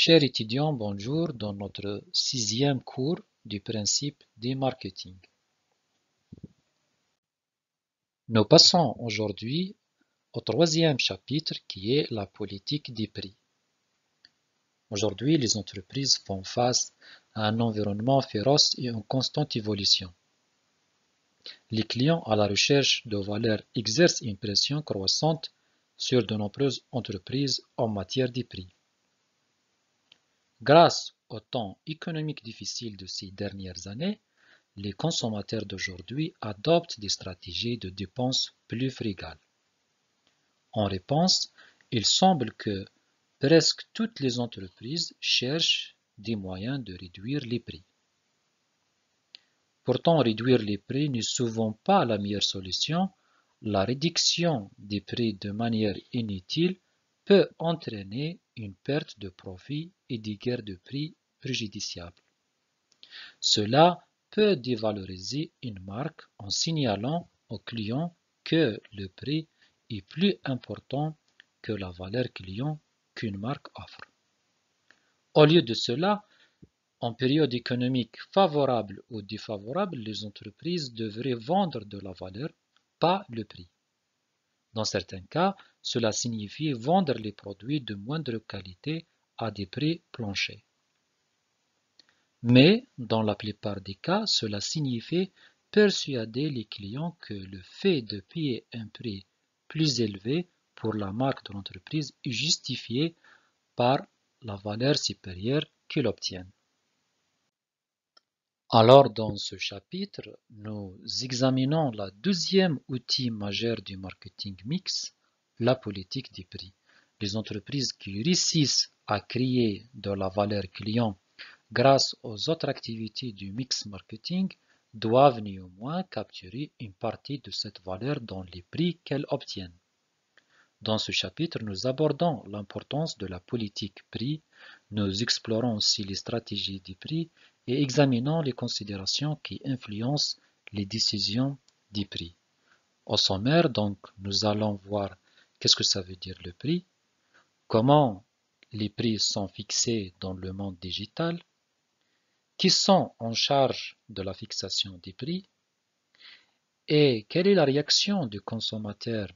Chers étudiants, bonjour dans notre sixième cours du principe du marketing. Nous passons aujourd'hui au troisième chapitre qui est la politique des prix. Aujourd'hui, les entreprises font face à un environnement féroce et en constante évolution. Les clients à la recherche de valeur exercent une pression croissante sur de nombreuses entreprises en matière de prix. Grâce au temps économique difficile de ces dernières années, les consommateurs d'aujourd'hui adoptent des stratégies de dépenses plus frugales. En réponse, il semble que presque toutes les entreprises cherchent des moyens de réduire les prix. Pourtant, réduire les prix n'est souvent pas la meilleure solution. La réduction des prix de manière inutile peut entraîner une perte de profit et des guerres de prix préjudiciables. Cela peut dévaloriser une marque en signalant aux clients que le prix est plus important que la valeur client qu'une marque offre. Au lieu de cela, en période économique favorable ou défavorable, les entreprises devraient vendre de la valeur, pas le prix. Dans certains cas, cela signifie vendre les produits de moindre qualité à des prix planchers. Mais, dans la plupart des cas, cela signifie persuader les clients que le fait de payer un prix plus élevé pour la marque de l'entreprise est justifié par la valeur supérieure qu'ils obtiennent. Alors, dans ce chapitre, nous examinons le deuxième outil majeur du marketing mix, la politique des prix. Les entreprises qui réussissent à créer de la valeur client grâce aux autres activités du mix marketing doivent néanmoins capturer une partie de cette valeur dans les prix qu'elles obtiennent. Dans ce chapitre, nous abordons l'importance de la politique prix, nous explorons aussi les stratégies des prix et examinons les considérations qui influencent les décisions des prix. Au sommaire, donc, nous allons voir qu'est-ce que ça veut dire le prix, comment les prix sont fixés dans le monde digital, qui sont en charge de la fixation des prix et quelle est la réaction du consommateur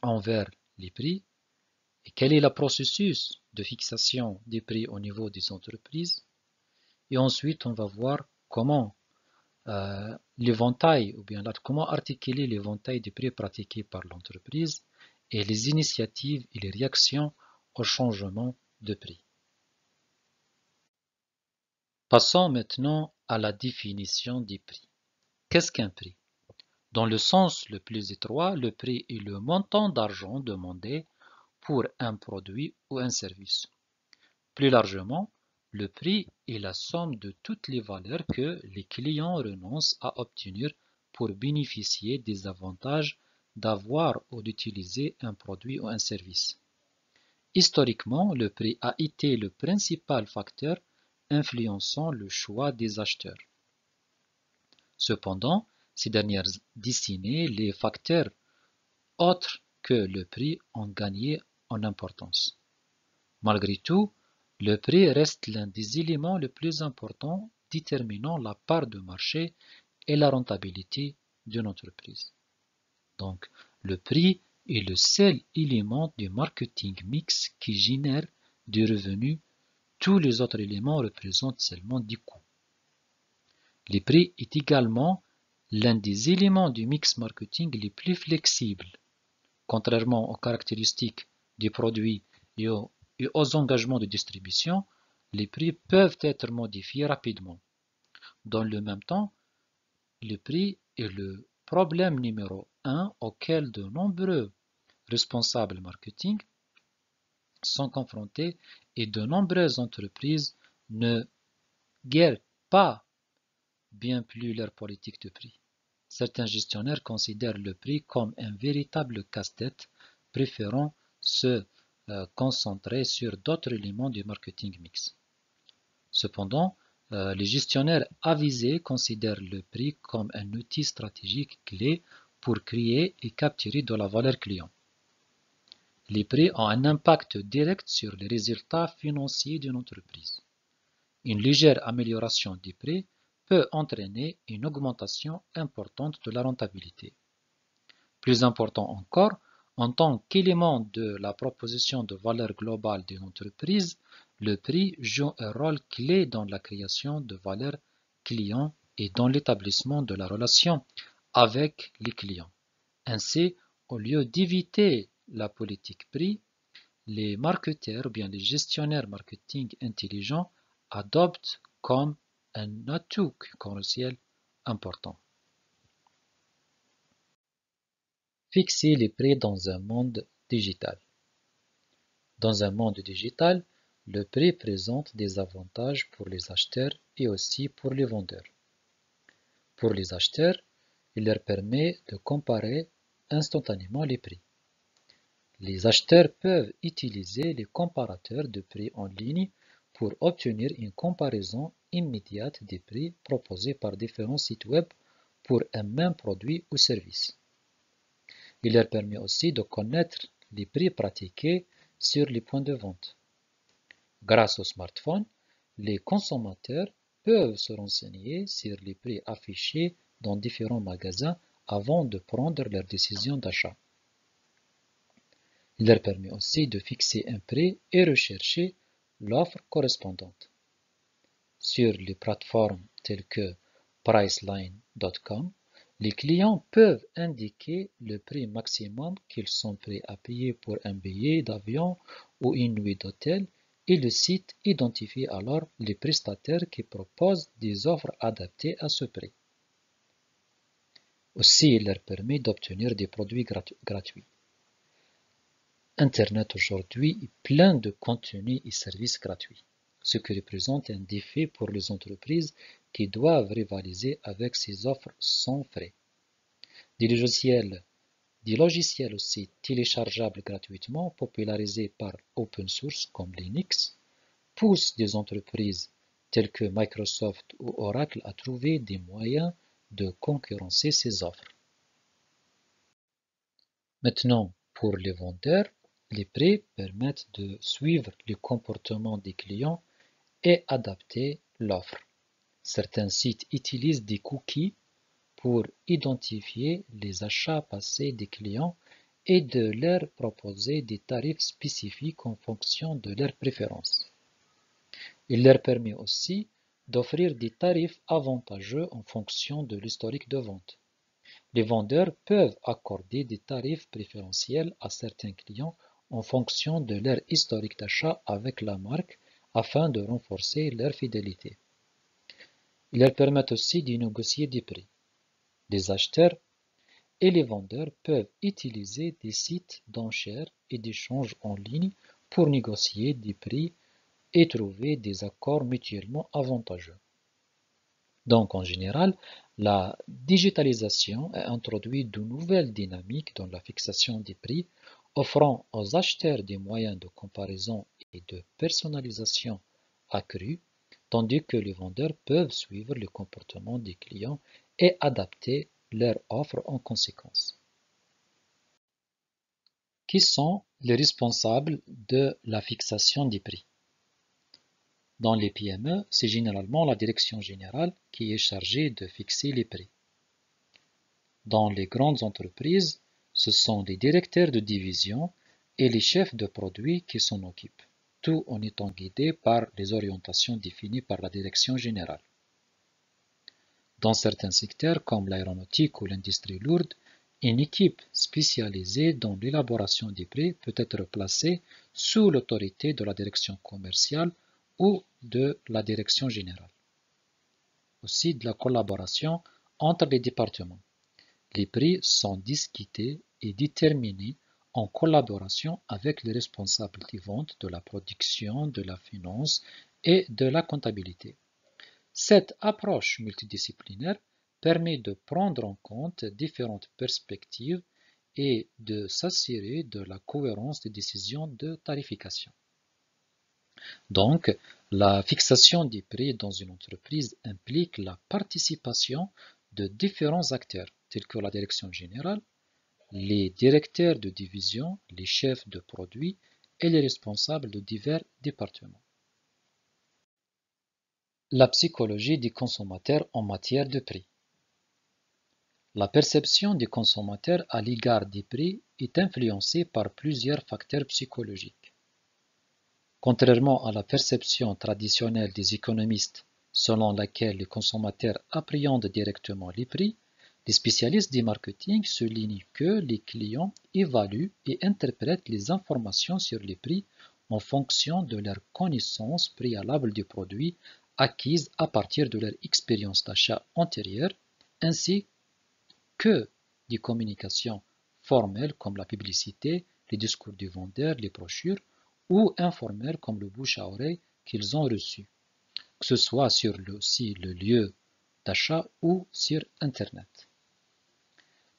envers les prix et quel est le processus de fixation des prix au niveau des entreprises. Et ensuite, on va voir comment l'éventail ou bien comment articuler l'éventail des prix pratiqués par l'entreprise et les initiatives et les réactions au changement de prix. Passons maintenant à la définition des prix. Qu'est-ce qu'un prix? Dans le sens le plus étroit, le prix est le montant d'argent demandé pour un produit ou un service. Plus largement, le prix est la somme de toutes les valeurs que les clients renoncent à obtenir pour bénéficier des avantages d'avoir ou d'utiliser un produit ou un service. Historiquement, le prix a été le principal facteur influençant le choix des acheteurs. Cependant, ces dernières décennies, les facteurs autres que le prix ont gagné en importance. Malgré tout, le prix reste l'un des éléments les plus importants déterminant la part de marché et la rentabilité d'une entreprise. Donc, le prix est le seul élément du marketing mix qui génère des revenus. Tous les autres éléments représentent seulement des coûts. Le prix est également l'un des éléments du mix marketing les plus flexibles. Contrairement aux caractéristiques des produits et aux engagements de distribution, les prix peuvent être modifiés rapidement. Dans le même temps, le prix est le problème numéro 1 auquel de nombreux responsables marketing sont confrontés et de nombreuses entreprises ne gèrent pas bien plus leur politique de prix. Certains gestionnaires considèrent le prix comme un véritable casse-tête, préférant se concentrer sur d'autres éléments du marketing mix. Cependant, les gestionnaires avisés considèrent le prix comme un outil stratégique clé pour créer et capturer de la valeur client. Les prix ont un impact direct sur les résultats financiers d'une entreprise. Une légère amélioration des prix peut entraîner une augmentation importante de la rentabilité. Plus important encore, en tant qu'élément de la proposition de valeur globale d'une entreprise, le prix joue un rôle clé dans la création de valeur client et dans l'établissement de la relation avec les clients. Ainsi, au lieu d'éviter la politique prix, les marketeurs ou bien les gestionnaires marketing intelligents adoptent comme un atout concurrentiel important. Fixer les prix dans un monde digital. Dans un monde digital, le prix présente des avantages pour les acheteurs et aussi pour les vendeurs. Pour les acheteurs, il leur permet de comparer instantanément les prix. Les acheteurs peuvent utiliser les comparateurs de prix en ligne pour obtenir une comparaison immédiate des prix proposés par différents sites web pour un même produit ou service. Il leur permet aussi de connaître les prix pratiqués sur les points de vente. Grâce au smartphone, les consommateurs peuvent se renseigner sur les prix affichés dans différents magasins avant de prendre leur décision d'achat. Il leur permet aussi de fixer un prix et rechercher l'offre correspondante. Sur les plateformes telles que Priceline.com, les clients peuvent indiquer le prix maximum qu'ils sont prêts à payer pour un billet d'avion ou une nuit d'hôtel et le site identifie alors les prestataires qui proposent des offres adaptées à ce prix. Aussi, il leur permet d'obtenir des produits gratuits. Internet aujourd'hui est plein de contenus et services gratuits, ce qui représente un défi pour les entreprises qui doivent rivaliser avec ces offres sans frais. Des logiciels aussi téléchargeables gratuitement, popularisés par open source comme Linux, poussent des entreprises telles que Microsoft ou Oracle à trouver des moyens de concurrencer ces offres. Maintenant, pour les vendeurs, les prix permettent de suivre le comportement des clients et adapter l'offre. Certains sites utilisent des cookies pour identifier les achats passés des clients et de leur proposer des tarifs spécifiques en fonction de leurs préférences. Il leur permet aussi d'offrir des tarifs avantageux en fonction de l'historique de vente. Les vendeurs peuvent accorder des tarifs préférentiels à certains clients en fonction de leur historique d'achat avec la marque afin de renforcer leur fidélité. Ils leur permettent aussi de négocier des prix. Les acheteurs et les vendeurs peuvent utiliser des sites d'enchères et d'échanges en ligne pour négocier des prix et trouver des accords mutuellement avantageux. Donc, en général, la digitalisation a introduit de nouvelles dynamiques dans la fixation des prix, offrant aux acheteurs des moyens de comparaison et de personnalisation accrus, tandis que les vendeurs peuvent suivre le comportement des clients et adapter leur offre en conséquence. Qui sont les responsables de la fixation des prix? Dans les PME, c'est généralement la direction générale qui est chargée de fixer les prix. Dans les grandes entreprises, ce sont les directeurs de division et les chefs de produits qui s'en occupent, tout en étant guidés par les orientations définies par la direction générale. Dans certains secteurs comme l'aéronautique ou l'industrie lourde, une équipe spécialisée dans l'élaboration des prix peut être placée sous l'autorité de la direction commerciale ou de la direction générale. Aussi de la collaboration entre les départements. Les prix sont discutés et déterminés en collaboration avec les responsables des ventes, de la production, de la finance et de la comptabilité. Cette approche multidisciplinaire permet de prendre en compte différentes perspectives et de s'assurer de la cohérence des décisions de tarification. Donc, la fixation des prix dans une entreprise implique la participation de différents acteurs, tels que la direction générale, les directeurs de division, les chefs de produits et les responsables de divers départements. La psychologie des consommateurs en matière de prix. La perception des consommateurs à l'égard des prix est influencée par plusieurs facteurs psychologiques. Contrairement à la perception traditionnelle des économistes selon laquelle les consommateurs appréhendent directement les prix, les spécialistes du marketing soulignent que les clients évaluent et interprètent les informations sur les prix en fonction de leur connaissance préalable du produit acquise à partir de leur expérience d'achat antérieure, ainsi que des communications formelles comme la publicité, les discours du vendeur, les brochures, ou informelles comme le bouche à oreille qu'ils ont reçu, que ce soit sur le lieu d'achat ou sur Internet.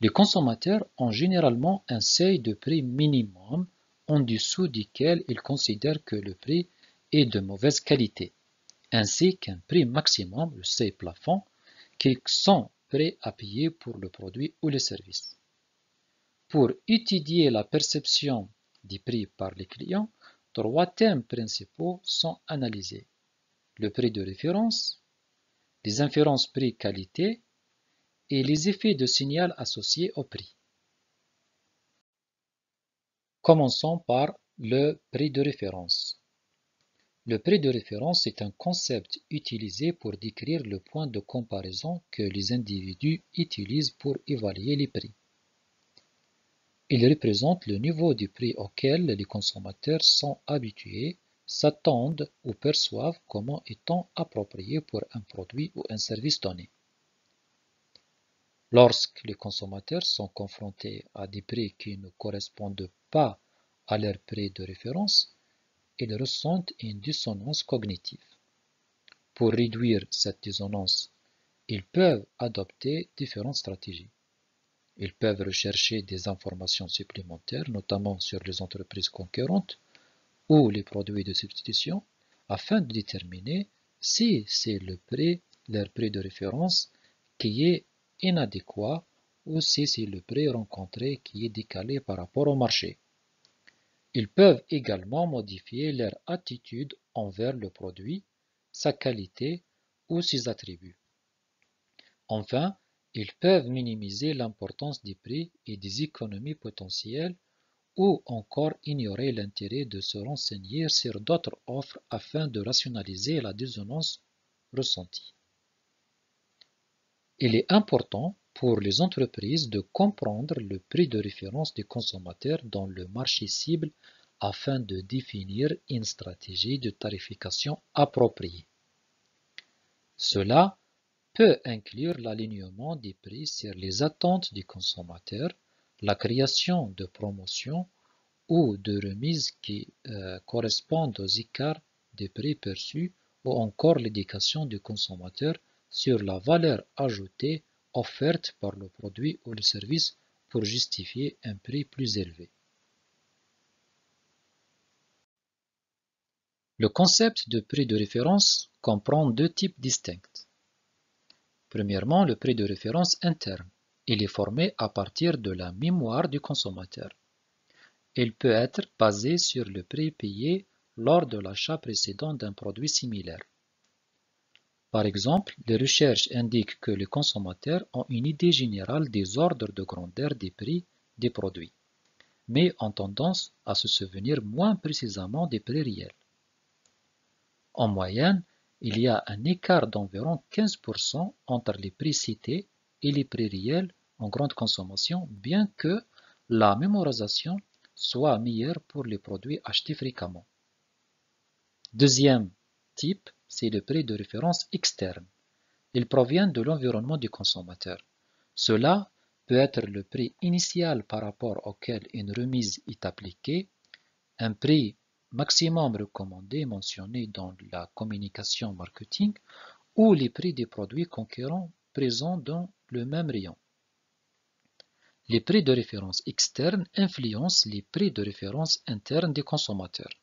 Les consommateurs ont généralement un seuil de prix minimum en dessous duquel ils considèrent que le prix est de mauvaise qualité, ainsi qu'un prix maximum, le seuil plafond, qu'ils sont prêts à payer pour le produit ou le service. Pour étudier la perception des prix par les clients, 3 thèmes principaux sont analysés: le prix de référence, les inférences prix-qualité et les effets de signal associés au prix. Commençons par le prix de référence. Le prix de référence est un concept utilisé pour décrire le point de comparaison que les individus utilisent pour évaluer les prix. Il représente le niveau du prix auquel les consommateurs sont habitués, s'attendent ou perçoivent comme étant approprié pour un produit ou un service donné. Lorsque les consommateurs sont confrontés à des prix qui ne correspondent pas à leur prix de référence, ils ressentent une dissonance cognitive. Pour réduire cette dissonance, ils peuvent adopter différentes stratégies. Ils peuvent rechercher des informations supplémentaires, notamment sur les entreprises concurrentes ou les produits de substitution, afin de déterminer si c'est leur prix de référence, qui est inadéquat ou si c'est le prix rencontré qui est décalé par rapport au marché. Ils peuvent également modifier leur attitude envers le produit, sa qualité ou ses attributs. Enfin, ils peuvent minimiser l'importance des prix et des économies potentielles ou encore ignorer l'intérêt de se renseigner sur d'autres offres afin de rationaliser la dissonance ressentie. Il est important pour les entreprises de comprendre le prix de référence des consommateurs dans le marché cible afin de définir une stratégie de tarification appropriée. Cela peut inclure l'alignement des prix sur les attentes des consommateurs, la création de promotions ou de remises qui correspondent aux écarts des prix perçus ou encore l'éducation du consommateur sur la valeur ajoutée offerte par le produit ou le service pour justifier un prix plus élevé. Le concept de prix de référence comprend 2 types distincts. Premièrement, le prix de référence interne. Il est formé à partir de la mémoire du consommateur. Il peut être basé sur le prix payé lors de l'achat précédent d'un produit similaire. Par exemple, les recherches indiquent que les consommateurs ont une idée générale des ordres de grandeur des prix des produits, mais ont tendance à se souvenir moins précisément des prix réels. En moyenne, il y a un écart d'environ 15% entre les prix cités et les prix réels en grande consommation, bien que la mémorisation soit meilleure pour les produits achetés fréquemment. Deuxième type, c'est le prix de référence externe. Il provient de l'environnement du consommateur. Cela peut être le prix initial par rapport auquel une remise est appliquée, un prix maximum recommandé mentionné dans la communication marketing ou les prix des produits concurrents présents dans le même rayon. Les prix de référence externes influencent les prix de référence internes des consommateurs.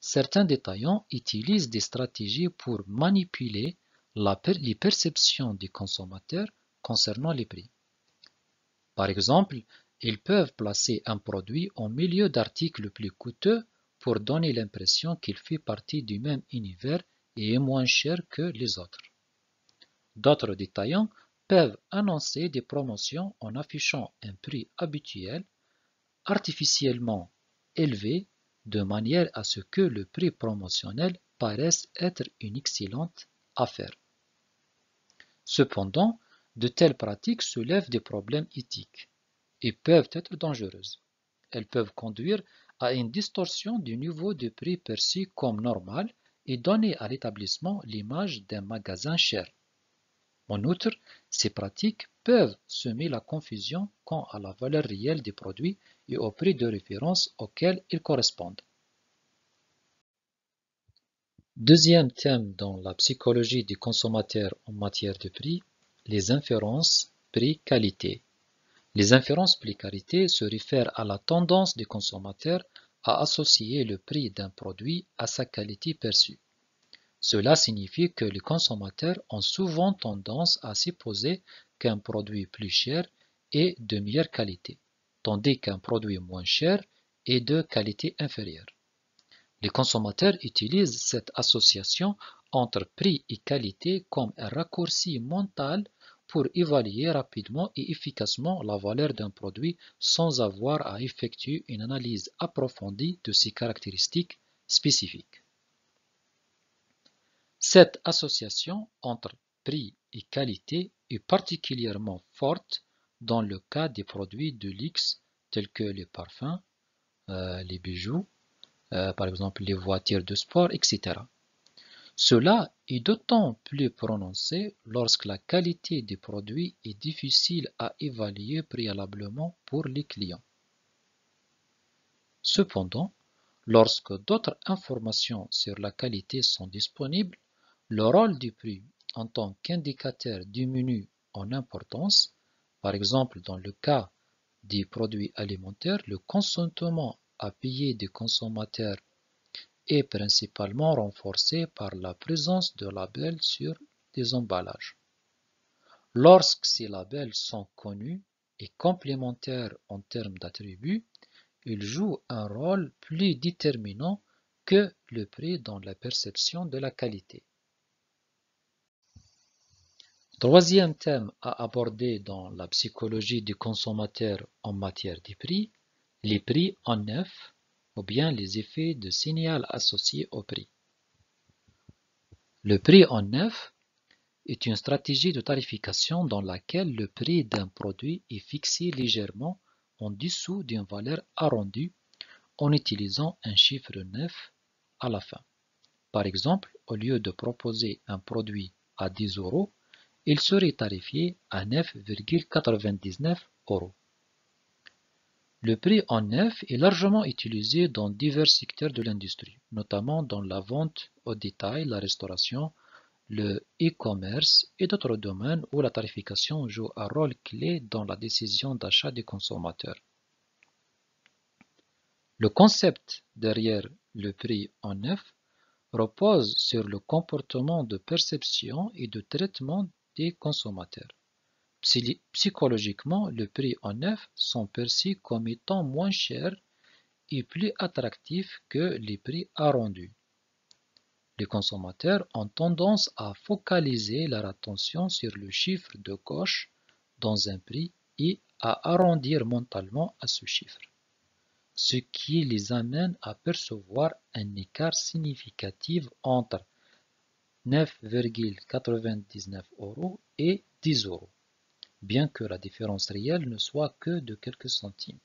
Certains détaillants utilisent des stratégies pour manipuler les perceptions des consommateurs concernant les prix. Par exemple, ils peuvent placer un produit au milieu d'articles plus coûteux pour donner l'impression qu'il fait partie du même univers et est moins cher que les autres. D'autres détaillants peuvent annoncer des promotions en affichant un prix habituel artificiellement élevé de manière à ce que le prix promotionnel paraisse être une excellente affaire. Cependant, de telles pratiques soulèvent des problèmes éthiques et peuvent être dangereuses. Elles peuvent conduire à une distorsion du niveau de prix perçu comme normal et donner à l'établissement l'image d'un magasin cher. En outre, ces pratiques peuvent semer la confusion quant à la valeur réelle des produits et au prix de référence auquel ils correspondent. Deuxième thème dans la psychologie des consommateurs en matière de prix, les inférences prix-qualité. Les inférences prix-qualité se réfèrent à la tendance des consommateurs à associer le prix d'un produit à sa qualité perçue. Cela signifie que les consommateurs ont souvent tendance à supposer qu'un produit plus cher est de meilleure qualité, tandis qu'un produit moins cher est de qualité inférieure. Les consommateurs utilisent cette association entre prix et qualité comme un raccourci mental pour évaluer rapidement et efficacement la valeur d'un produit sans avoir à effectuer une analyse approfondie de ses caractéristiques spécifiques. Cette association entre prix et qualité est particulièrement forte dans le cas des produits de luxe tels que les parfums, les bijoux, par exemple les voitures de sport, etc. Cela est d'autant plus prononcé lorsque la qualité des produits est difficile à évaluer préalablement pour les clients. Cependant, lorsque d'autres informations sur la qualité sont disponibles, le rôle du prix en tant qu'indicateur diminue en importance. Par exemple, dans le cas des produits alimentaires, le consentement à payer des consommateurs est principalement renforcé par la présence de labels sur des emballages. Lorsque ces labels sont connus et complémentaires en termes d'attributs, ils jouent un rôle plus déterminant que le prix dans la perception de la qualité. Troisième thème à aborder dans la psychologie du consommateur en matière de prix, les prix en neuf ou bien les effets de signal associés au prix. Le prix en neuf est une stratégie de tarification dans laquelle le prix d'un produit est fixé légèrement en dessous d'une valeur arrondie en utilisant un chiffre 9 à la fin. Par exemple, au lieu de proposer un produit à 10 euros, il serait tarifié à 9,99 euros. Le prix en neuf est largement utilisé dans divers secteurs de l'industrie, notamment dans la vente au détail, la restauration, le e-commerce et d'autres domaines où la tarification joue un rôle clé dans la décision d'achat des consommateurs. Le concept derrière le prix en neuf repose sur le comportement de perception et de traitement des consommateurs. Psychologiquement, le prix en neuf sont perçus comme étant moins chers et plus attractifs que les prix arrondis. Les consommateurs ont tendance à focaliser leur attention sur le chiffre de gauche dans un prix et à arrondir mentalement à ce chiffre, ce qui les amène à percevoir un écart significatif entre 9,99 euros et 10 euros, bien que la différence réelle ne soit que de quelques centimes.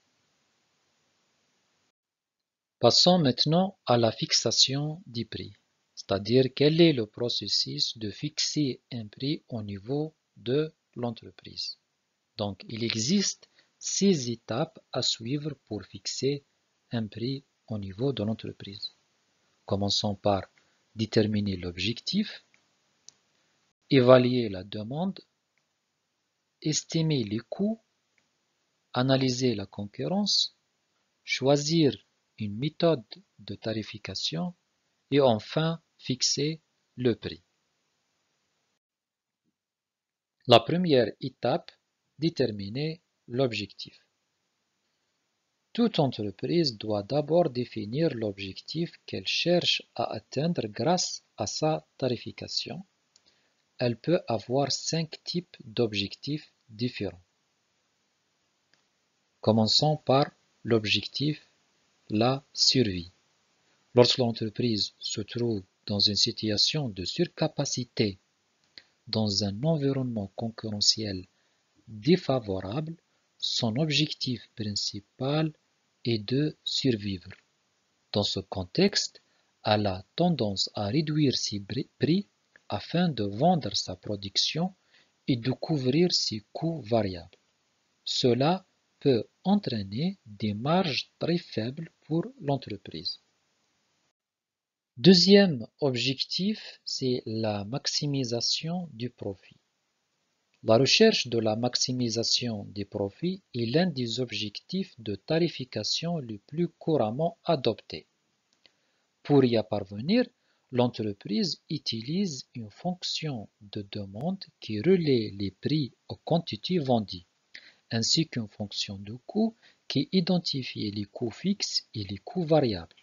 Passons maintenant à la fixation du prix, c'est-à-dire quel est le processus de fixer un prix au niveau de l'entreprise. Donc, il existe 6 étapes à suivre pour fixer un prix au niveau de l'entreprise. Commençons par déterminer l'objectif, évaluer la demande, estimer les coûts, analyser la concurrence, choisir une méthode de tarification et enfin fixer le prix. La première étape, déterminer l'objectif. Toute entreprise doit d'abord définir l'objectif qu'elle cherche à atteindre grâce à sa tarification. Elle peut avoir 5 types d'objectifs différents. Commençons par l'objectif, la survie. Lorsque l'entreprise se trouve dans une situation de surcapacité, dans un environnement concurrentiel défavorable, son objectif principal est de survivre. Dans ce contexte, elle a tendance à réduire ses prix afin de vendre sa production et de couvrir ses coûts variables. Cela peut entraîner des marges très faibles pour l'entreprise. Deuxième objectif, c'est la maximisation du profit. La recherche de la maximisation des profits est l'un des objectifs de tarification les plus couramment adoptés. Pour y parvenir, l'entreprise utilise une fonction de demande qui relaie les prix aux quantités vendues, ainsi qu'une fonction de coût qui identifie les coûts fixes et les coûts variables.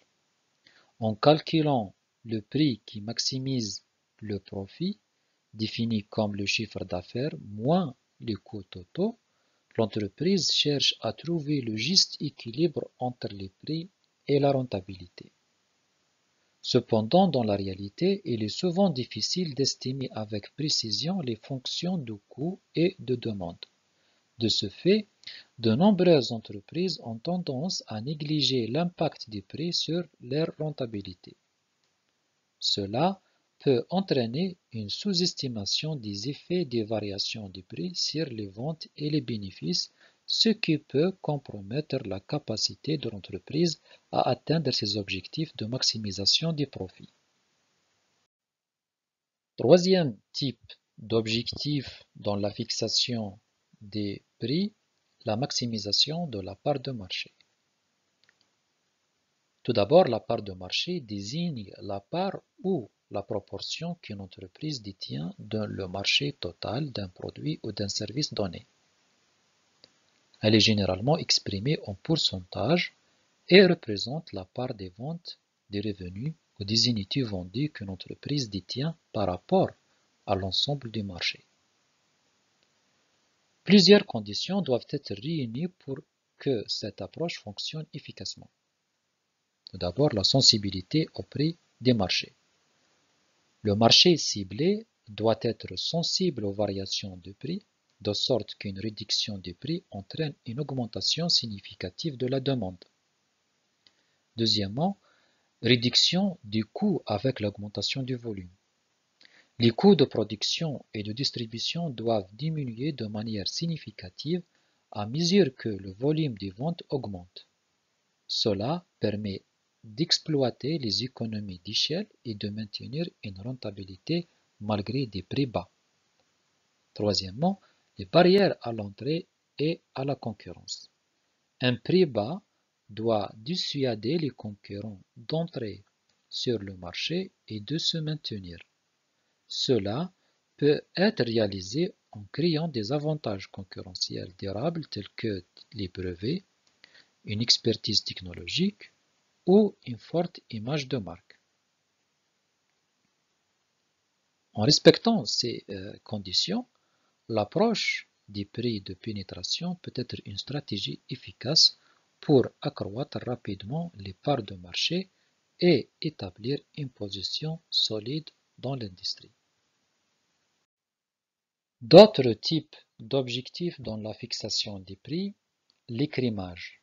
En calculant le prix qui maximise le profit, défini comme le chiffre d'affaires moins les coûts totaux, l'entreprise cherche à trouver le juste équilibre entre les prix et la rentabilité. Cependant, dans la réalité, il est souvent difficile d'estimer avec précision les fonctions de coût et de demande. De ce fait, de nombreuses entreprises ont tendance à négliger l'impact des prix sur leur rentabilité. Cela peut entraîner une sous-estimation des effets des variations des prix sur les ventes et les bénéfices, ce qui peut compromettre la capacité de l'entreprise à atteindre ses objectifs de maximisation des profits. Troisième type d'objectif dans la fixation des prix, la maximisation de la part de marché. Tout d'abord, la part de marché désigne la part ou la proportion qu'une entreprise détient dans le marché total d'un produit ou d'un service donné. Elle est généralement exprimée en pourcentage et représente la part des ventes, des revenus ou des unités vendues qu'une entreprise détient par rapport à l'ensemble du marché. Plusieurs conditions doivent être réunies pour que cette approche fonctionne efficacement. Tout d'abord, la sensibilité au prix des marchés. Le marché ciblé doit être sensible aux variations de prix, de sorte qu'une réduction des prix entraîne une augmentation significative de la demande. Deuxièmement, réduction des coûts avec l'augmentation du volume. Les coûts de production et de distribution doivent diminuer de manière significative à mesure que le volume des ventes augmente. Cela permet d'exploiter les économies d'échelle et de maintenir une rentabilité malgré des prix bas. Troisièmement, les barrières à l'entrée et à la concurrence. Un prix bas doit dissuader les concurrents d'entrer sur le marché et de se maintenir. Cela peut être réalisé en créant des avantages concurrentiels durables tels que les brevets, une expertise technologique ou une forte image de marque. En respectant ces conditions, l'approche des prix de pénétration peut être une stratégie efficace pour accroître rapidement les parts de marché et établir une position solide dans l'industrie. D'autres types d'objectifs dans la fixation des prix, l'écrémage.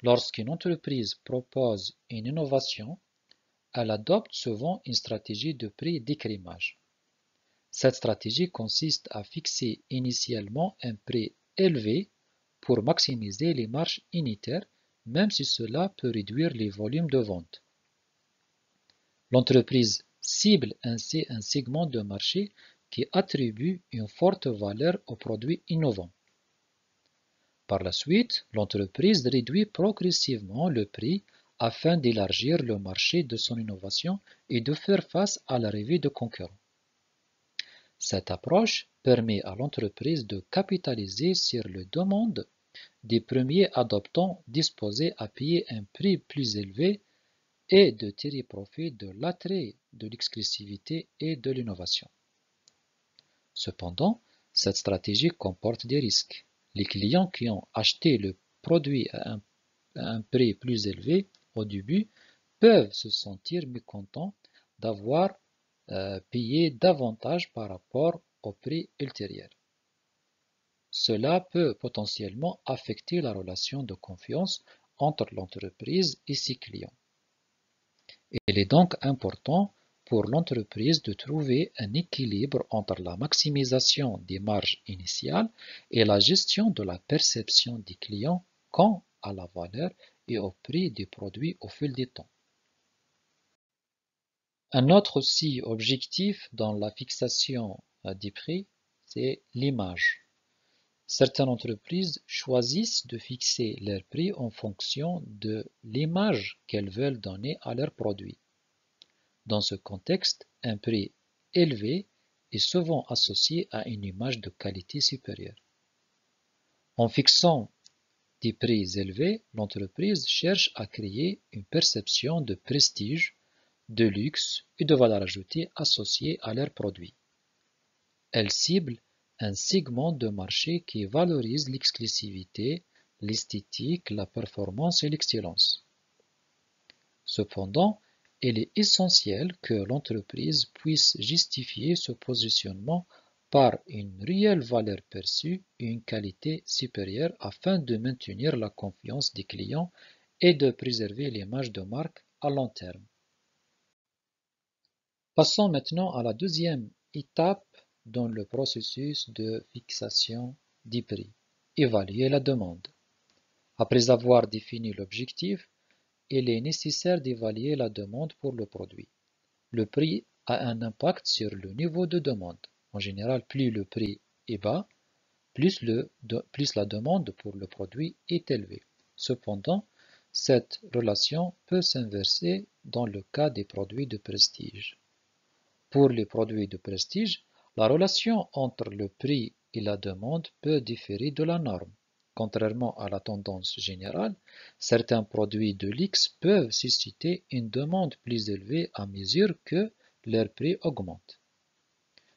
Lorsqu'une entreprise propose une innovation, elle adopte souvent une stratégie de prix d'écrémage. Cette stratégie consiste à fixer initialement un prix élevé pour maximiser les marges unitaires, même si cela peut réduire les volumes de vente. L'entreprise cible ainsi un segment de marché qui attribue une forte valeur aux produits innovants. Par la suite, l'entreprise réduit progressivement le prix afin d'élargir le marché de son innovation et de faire face à l'arrivée de concurrents. Cette approche permet à l'entreprise de capitaliser sur les demandes des premiers adoptants disposés à payer un prix plus élevé et de tirer profit de l'attrait de l'exclusivité et de l'innovation. Cependant, cette stratégie comporte des risques. Les clients qui ont acheté le produit à un prix plus élevé au début peuvent se sentir mécontents d'avoir payé davantage par rapport au prix ultérieur. Cela peut potentiellement affecter la relation de confiance entre l'entreprise et ses clients. Il est donc important pour l'entreprise de trouver un équilibre entre la maximisation des marges initiales et la gestion de la perception des clients quant à la valeur et au prix des produits au fil du temps. Un autre aussi objectif dans la fixation des prix, c'est l'image. Certaines entreprises choisissent de fixer leurs prix en fonction de l'image qu'elles veulent donner à leurs produits. Dans ce contexte, un prix élevé est souvent associé à une image de qualité supérieure. En fixant des prix élevés, l'entreprise cherche à créer une perception de prestige, de luxe et de valeur ajoutée associée à leurs produits. Elle cible un segment de marché qui valorise l'exclusivité, l'esthétique, la performance et l'excellence. Cependant, il est essentiel que l'entreprise puisse justifier ce positionnement par une réelle valeur perçue et une qualité supérieure afin de maintenir la confiance des clients et de préserver l'image de marque à long terme. Passons maintenant à la deuxième étape dans le processus de fixation des prix, évaluer la demande. Après avoir défini l'objectif, il est nécessaire d'évaluer la demande pour le produit. Le prix a un impact sur le niveau de demande. En général, plus le prix est bas, plus la demande pour le produit est élevée. Cependant, cette relation peut s'inverser dans le cas des produits de prestige. Pour les produits de prestige, la relation entre le prix et la demande peut différer de la norme. Contrairement à la tendance générale, certains produits de luxe peuvent susciter une demande plus élevée à mesure que leur prix augmente.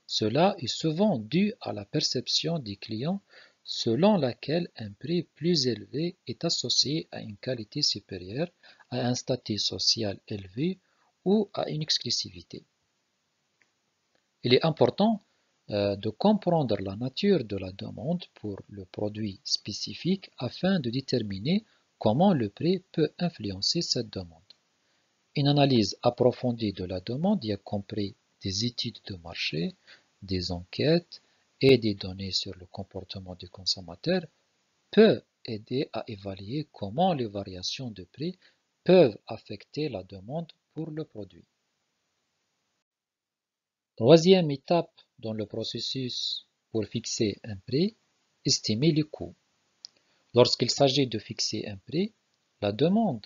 Cela est souvent dû à la perception des clients selon laquelle un prix plus élevé est associé à une qualité supérieure, à un statut social élevé ou à une exclusivité. Il est important de comprendre la nature de la demande pour le produit spécifique afin de déterminer comment le prix peut influencer cette demande. Une analyse approfondie de la demande, y compris des études de marché, des enquêtes et des données sur le comportement du consommateur, peut aider à évaluer comment les variations de prix peuvent affecter la demande pour le produit. Troisième étape dans le processus pour fixer un prix, estimer les coûts. Lorsqu'il s'agit de fixer un prix, la demande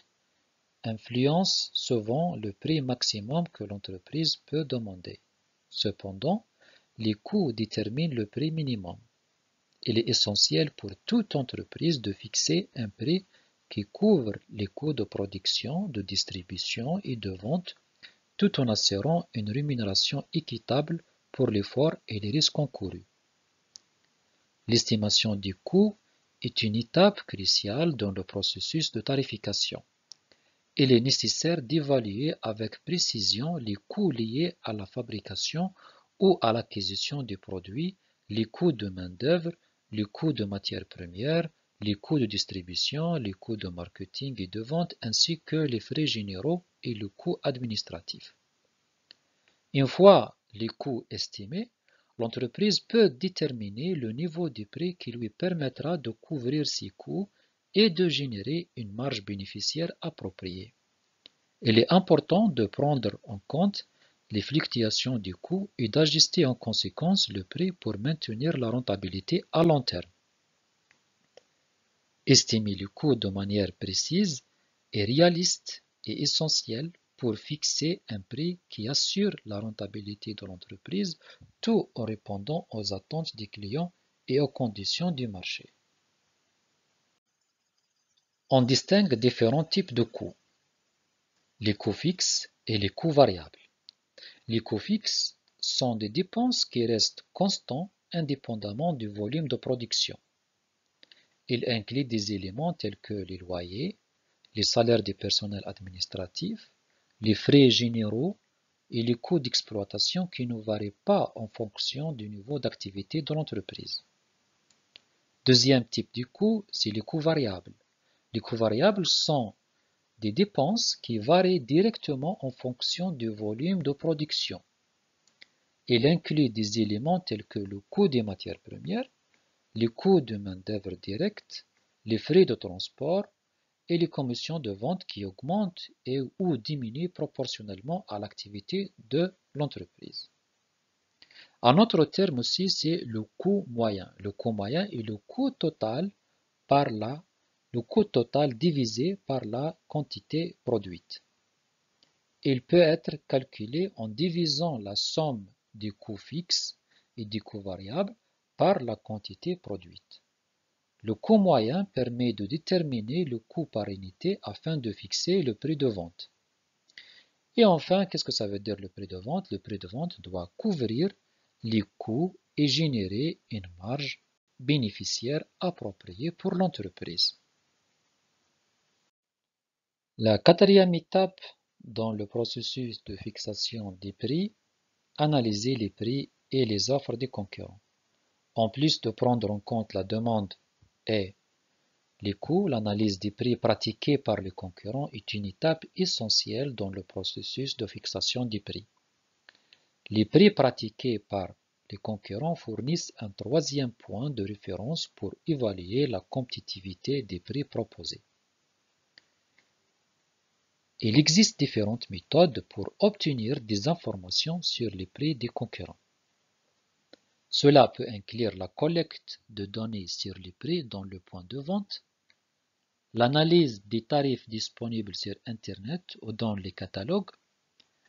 influence souvent le prix maximum que l'entreprise peut demander. Cependant, les coûts déterminent le prix minimum. Il est essentiel pour toute entreprise de fixer un prix qui couvre les coûts de production, de distribution et de vente tout en assurant une rémunération équitable pour l'effort et les risques encourus. L'estimation du coût est une étape cruciale dans le processus de tarification. Il est nécessaire d'évaluer avec précision les coûts liés à la fabrication ou à l'acquisition du produit, les coûts de main-d'œuvre, les coûts de matières premières, les coûts de distribution, les coûts de marketing et de vente, ainsi que les frais généraux et le coût administratif. Une fois les coûts estimés, l'entreprise peut déterminer le niveau du prix qui lui permettra de couvrir ses coûts et de générer une marge bénéficiaire appropriée. Il est important de prendre en compte les fluctuations du coût et d'ajuster en conséquence le prix pour maintenir la rentabilité à long terme. Estimer le coût de manière précise et réaliste est essentiel pour fixer un prix qui assure la rentabilité de l'entreprise tout en répondant aux attentes des clients et aux conditions du marché. On distingue différents types de coûts, les coûts fixes et les coûts variables. Les coûts fixes sont des dépenses qui restent constants indépendamment du volume de production. Ils incluent des éléments tels que les loyers, les salaires des personnels administratifs, les frais généraux et les coûts d'exploitation qui ne varient pas en fonction du niveau d'activité de l'entreprise. Deuxième type de coût, c'est les coûts variables. Les coûts variables sont des dépenses qui varient directement en fonction du volume de production. Il inclut des éléments tels que le coût des matières premières, les coûts de main-d'œuvre directe, les frais de transport et les commissions de vente qui augmentent et ou diminuent proportionnellement à l'activité de l'entreprise. Un autre terme aussi, c'est le coût moyen. Le coût moyen est le coût total divisé par la quantité produite. Il peut être calculé en divisant la somme des coûts fixes et des coûts variables par la quantité produite. Le coût moyen permet de déterminer le coût par unité afin de fixer le prix de vente. Et enfin, qu'est-ce que ça veut dire le prix de vente? Le prix de vente doit couvrir les coûts et générer une marge bénéficiaire appropriée pour l'entreprise. La quatrième étape dans le processus de fixation des prix, analyser les prix et les offres des concurrents. En plus de prendre en compte la demande et les coûts, l'analyse des prix pratiqués par les concurrents est une étape essentielle dans le processus de fixation des prix. Les prix pratiqués par les concurrents fournissent un troisième point de référence pour évaluer la compétitivité des prix proposés. Il existe différentes méthodes pour obtenir des informations sur les prix des concurrents. Cela peut inclure la collecte de données sur les prix dans le point de vente, l'analyse des tarifs disponibles sur Internet ou dans les catalogues,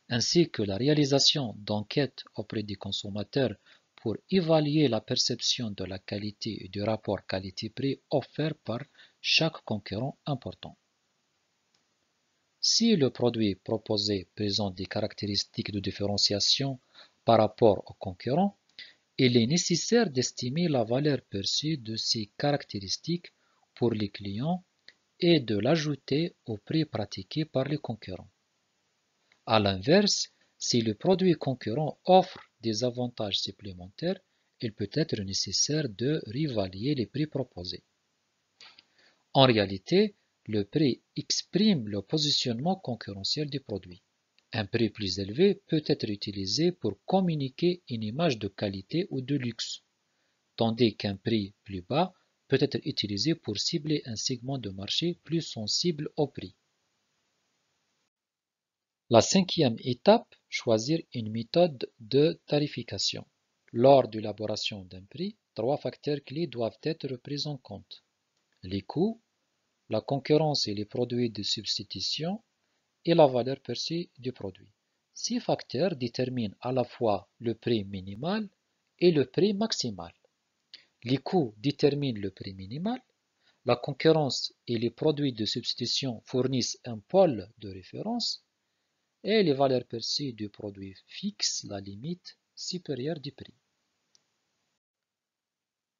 ainsi que la réalisation d'enquêtes auprès des consommateurs pour évaluer la perception de la qualité et du rapport qualité-prix offert par chaque concurrent important. Si le produit proposé présente des caractéristiques de différenciation par rapport aux concurrents, il est nécessaire d'estimer la valeur perçue de ces caractéristiques pour les clients et de l'ajouter au prix pratiqué par les concurrents. À l'inverse, si le produit concurrent offre des avantages supplémentaires, il peut être nécessaire de réévaluer les prix proposés. En réalité, le prix exprime le positionnement concurrentiel du produit. Un prix plus élevé peut être utilisé pour communiquer une image de qualité ou de luxe, tandis qu'un prix plus bas peut être utilisé pour cibler un segment de marché plus sensible au prix. La cinquième étape, choisir une méthode de tarification. Lors de l'élaboration d'un prix, 3 facteurs clés doivent être pris en compte. Les coûts, la concurrence et les produits de substitution et la valeur perçue du produit. Ces facteurs déterminent à la fois le prix minimal et le prix maximal. Les coûts déterminent le prix minimal, la concurrence et les produits de substitution fournissent un pôle de référence et les valeurs perçues du produit fixent la limite supérieure du prix.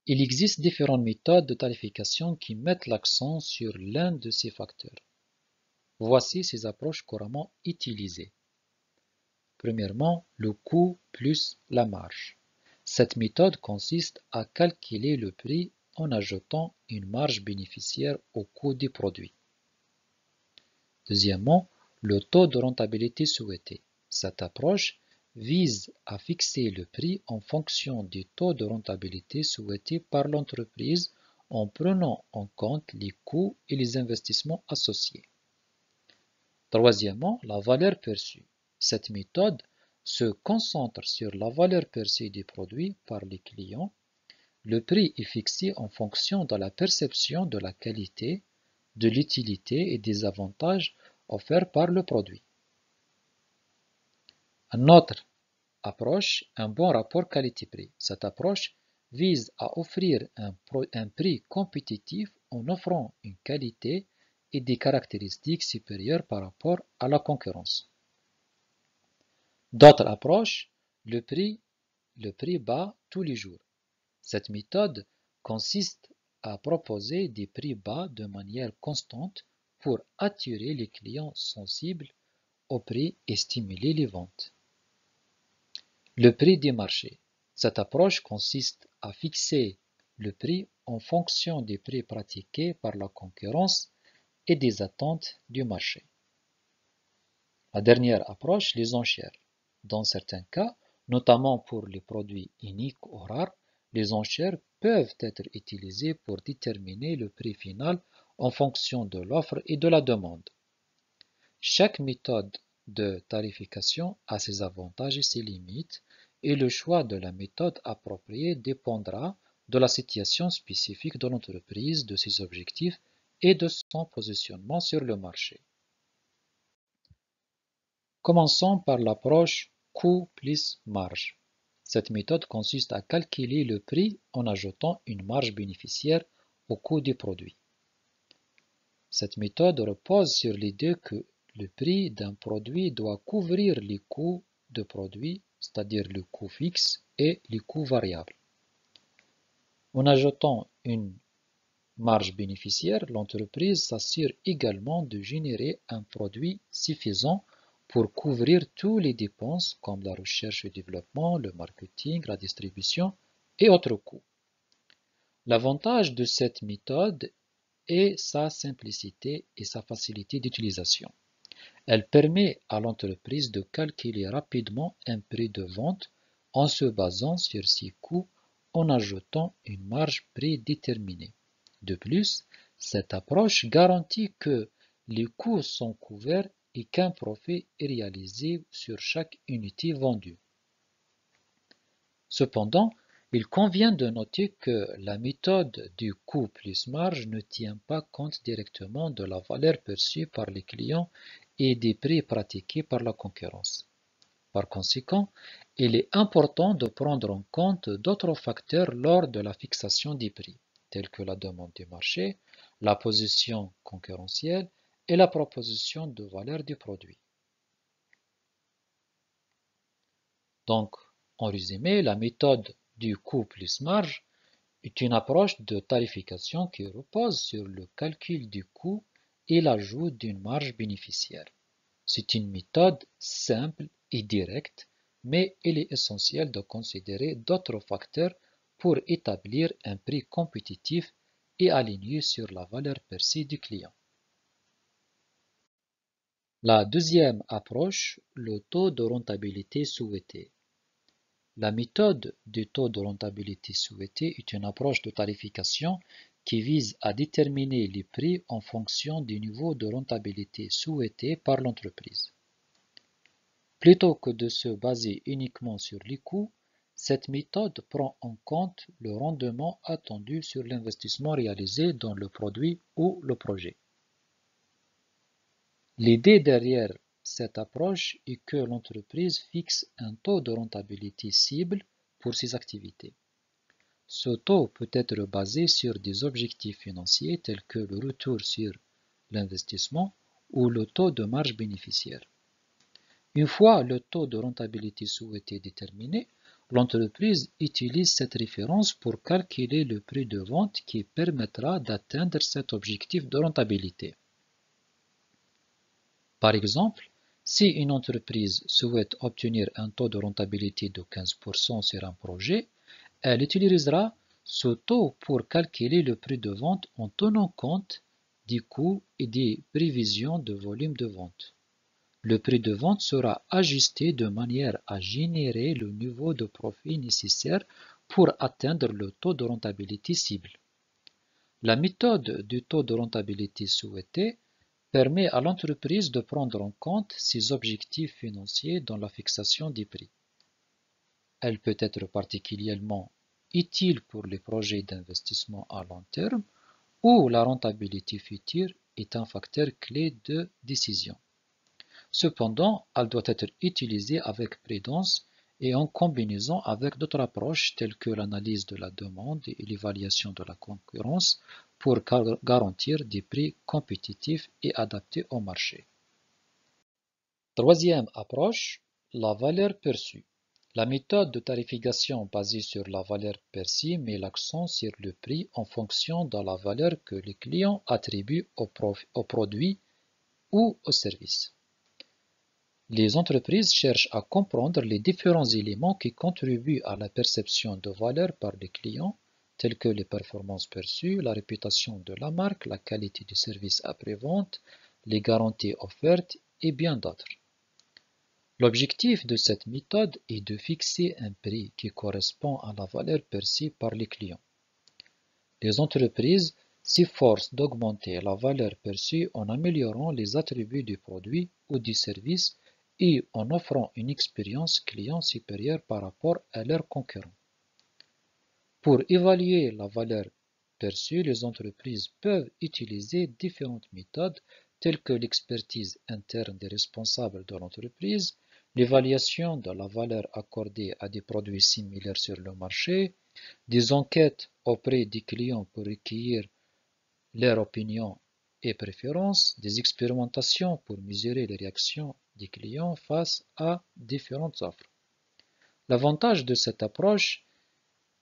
Il existe différentes méthodes de tarification qui mettent l'accent sur l'un de ces facteurs. Voici ces approches couramment utilisées. Premièrement, le coût plus la marge. Cette méthode consiste à calculer le prix en ajoutant une marge bénéficiaire au coût du produit. Deuxièmement, le taux de rentabilité souhaité. Cette approche vise à fixer le prix en fonction du taux de rentabilité souhaité par l'entreprise en prenant en compte les coûts et les investissements associés. Troisièmement, la valeur perçue. Cette méthode se concentre sur la valeur perçue des produits par les clients. Le prix est fixé en fonction de la perception de la qualité, de l'utilité et des avantages offerts par le produit. Une autre approche, un bon rapport qualité-prix. Cette approche vise à offrir un prix compétitif en offrant une qualité et des caractéristiques supérieures par rapport à la concurrence. D'autres approches, le prix bas tous les jours. Cette méthode consiste à proposer des prix bas de manière constante pour attirer les clients sensibles au prix et stimuler les ventes. Le prix des marchés. Cette approche consiste à fixer le prix en fonction des prix pratiqués par la concurrence et des attentes du marché. La dernière approche, les enchères. Dans certains cas, notamment pour les produits uniques ou rares, les enchères peuvent être utilisées pour déterminer le prix final en fonction de l'offre et de la demande. Chaque méthode de tarification a ses avantages et ses limites, et le choix de la méthode appropriée dépendra de la situation spécifique de l'entreprise, de ses objectifs et de son positionnement sur le marché. Commençons par l'approche coût plus marge. Cette méthode consiste à calculer le prix en ajoutant une marge bénéficiaire au coût du produit. Cette méthode repose sur l'idée que le prix d'un produit doit couvrir les coûts de produit, c'est-à-dire le coût fixe et les coûts variables. En ajoutant une marge bénéficiaire, l'entreprise s'assure également de générer un produit suffisant pour couvrir toutes les dépenses comme la recherche et développement, le marketing, la distribution et autres coûts. L'avantage de cette méthode est sa simplicité et sa facilité d'utilisation. Elle permet à l'entreprise de calculer rapidement un prix de vente en se basant sur ses coûts en ajoutant une marge prédéterminée. De plus, cette approche garantit que les coûts sont couverts et qu'un profit est réalisé sur chaque unité vendue. Cependant, il convient de noter que la méthode du coût plus marge ne tient pas compte directement de la valeur perçue par les clients et des prix pratiqués par la concurrence. Par conséquent, il est important de prendre en compte d'autres facteurs lors de la fixation des prix, tels que la demande du marché, la position concurrentielle et la proposition de valeur du produit. Donc, en résumé, la méthode du coût plus marge est une approche de tarification qui repose sur le calcul du coût et l'ajout d'une marge bénéficiaire. C'est une méthode simple et directe, mais il est essentiel de considérer d'autres facteurs pour établir un prix compétitif et aligné sur la valeur perçue du client. La deuxième approche, le taux de rentabilité souhaité. La méthode du taux de rentabilité souhaité est une approche de tarification qui vise à déterminer les prix en fonction du niveau de rentabilité souhaité par l'entreprise. Plutôt que de se baser uniquement sur les coûts, cette méthode prend en compte le rendement attendu sur l'investissement réalisé dans le produit ou le projet. L'idée derrière cette approche est que l'entreprise fixe un taux de rentabilité cible pour ses activités. Ce taux peut être basé sur des objectifs financiers tels que le retour sur l'investissement ou le taux de marge bénéficiaire. Une fois le taux de rentabilité souhaité déterminé, l'entreprise utilise cette référence pour calculer le prix de vente qui permettra d'atteindre cet objectif de rentabilité. Par exemple, si une entreprise souhaite obtenir un taux de rentabilité de 15% sur un projet, elle utilisera ce taux pour calculer le prix de vente en tenant compte des coûts et des prévisions de volume de vente. Le prix de vente sera ajusté de manière à générer le niveau de profit nécessaire pour atteindre le taux de rentabilité cible. La méthode du taux de rentabilité souhaité permet à l'entreprise de prendre en compte ses objectifs financiers dans la fixation des prix. Elle peut être particulièrement utile pour les projets d'investissement à long terme où la rentabilité future est un facteur clé de décision. Cependant, elle doit être utilisée avec prudence et en combinaison avec d'autres approches telles que l'analyse de la demande et l'évaluation de la concurrence pour garantir des prix compétitifs et adaptés au marché. Troisième approche, la valeur perçue. La méthode de tarification basée sur la valeur perçue met l'accent sur le prix en fonction de la valeur que les clients attribuent au produit ou au service. Les entreprises cherchent à comprendre les différents éléments qui contribuent à la perception de valeur par les clients, tels que les performances perçues, la réputation de la marque, la qualité du service après-vente, les garanties offertes et bien d'autres. L'objectif de cette méthode est de fixer un prix qui correspond à la valeur perçue par les clients. Les entreprises s'efforcent d'augmenter la valeur perçue en améliorant les attributs du produit ou du service et en offrant une expérience client supérieure par rapport à leurs concurrents. Pour évaluer la valeur perçue, les entreprises peuvent utiliser différentes méthodes telles que l'expertise interne des responsables de l'entreprise, l'évaluation de la valeur accordée à des produits similaires sur le marché, des enquêtes auprès des clients pour recueillir leurs opinions et préférences, des expérimentations pour mesurer les réactions des clients face à différentes offres. L'avantage de cette approche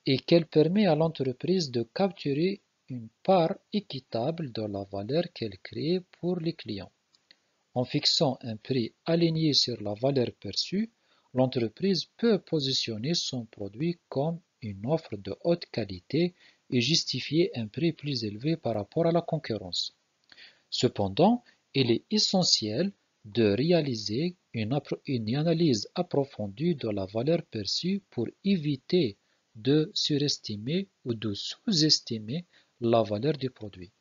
est qu'elle permet à l'entreprise de capturer une part équitable de la valeur qu'elle crée pour les clients. En fixant un prix aligné sur la valeur perçue, l'entreprise peut positionner son produit comme une offre de haute qualité et justifier un prix plus élevé par rapport à la concurrence. Cependant, il est essentiel de réaliser une analyse approfondie de la valeur perçue pour éviter de surestimer ou de sous-estimer la valeur du produit.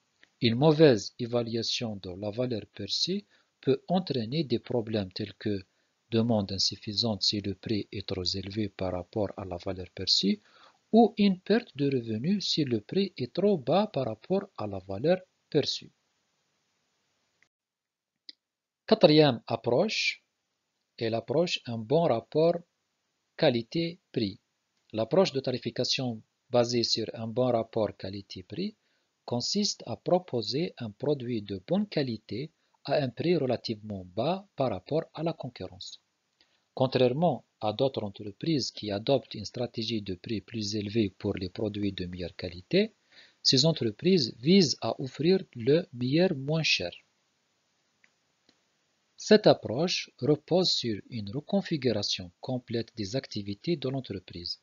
Une mauvaise évaluation de la valeur perçue peut entraîner des problèmes tels que demande insuffisante si le prix est trop élevé par rapport à la valeur perçue ou une perte de revenus si le prix est trop bas par rapport à la valeur perçue. Quatrième approche est l'approche un bon rapport qualité-prix. L'approche de tarification basée sur un bon rapport qualité-prix consiste à proposer un produit de bonne qualité à un prix relativement bas par rapport à la concurrence. Contrairement à d'autres entreprises qui adoptent une stratégie de prix plus élevée pour les produits de meilleure qualité, ces entreprises visent à offrir le meilleur moins cher. Cette approche repose sur une reconfiguration complète des activités de l'entreprise,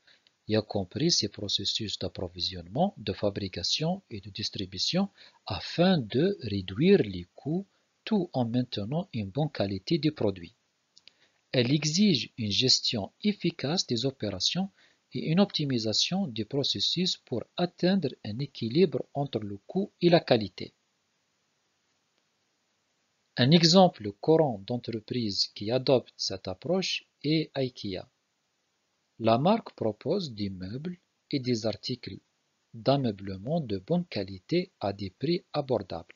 y compris ses processus d'approvisionnement, de fabrication et de distribution, afin de réduire les coûts tout en maintenant une bonne qualité des produits. Elle exige une gestion efficace des opérations et une optimisation des processus pour atteindre un équilibre entre le coût et la qualité. Un exemple courant d'entreprise qui adopte cette approche est IKEA. La marque propose des meubles et des articles d'ameublement de bonne qualité à des prix abordables.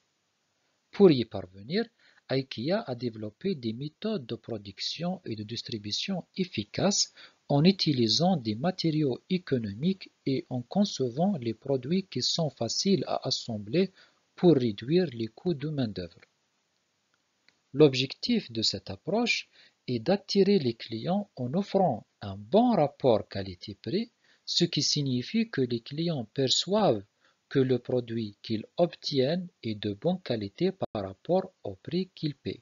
Pour y parvenir, IKEA a développé des méthodes de production et de distribution efficaces en utilisant des matériaux économiques et en concevant les produits qui sont faciles à assembler pour réduire les coûts de main-d'œuvre. L'objectif de cette approche est d'attirer les clients en offrant un bon rapport qualité-prix, ce qui signifie que les clients perçoivent que le produit qu'ils obtiennent est de bonne qualité par rapport au prix qu'ils paient.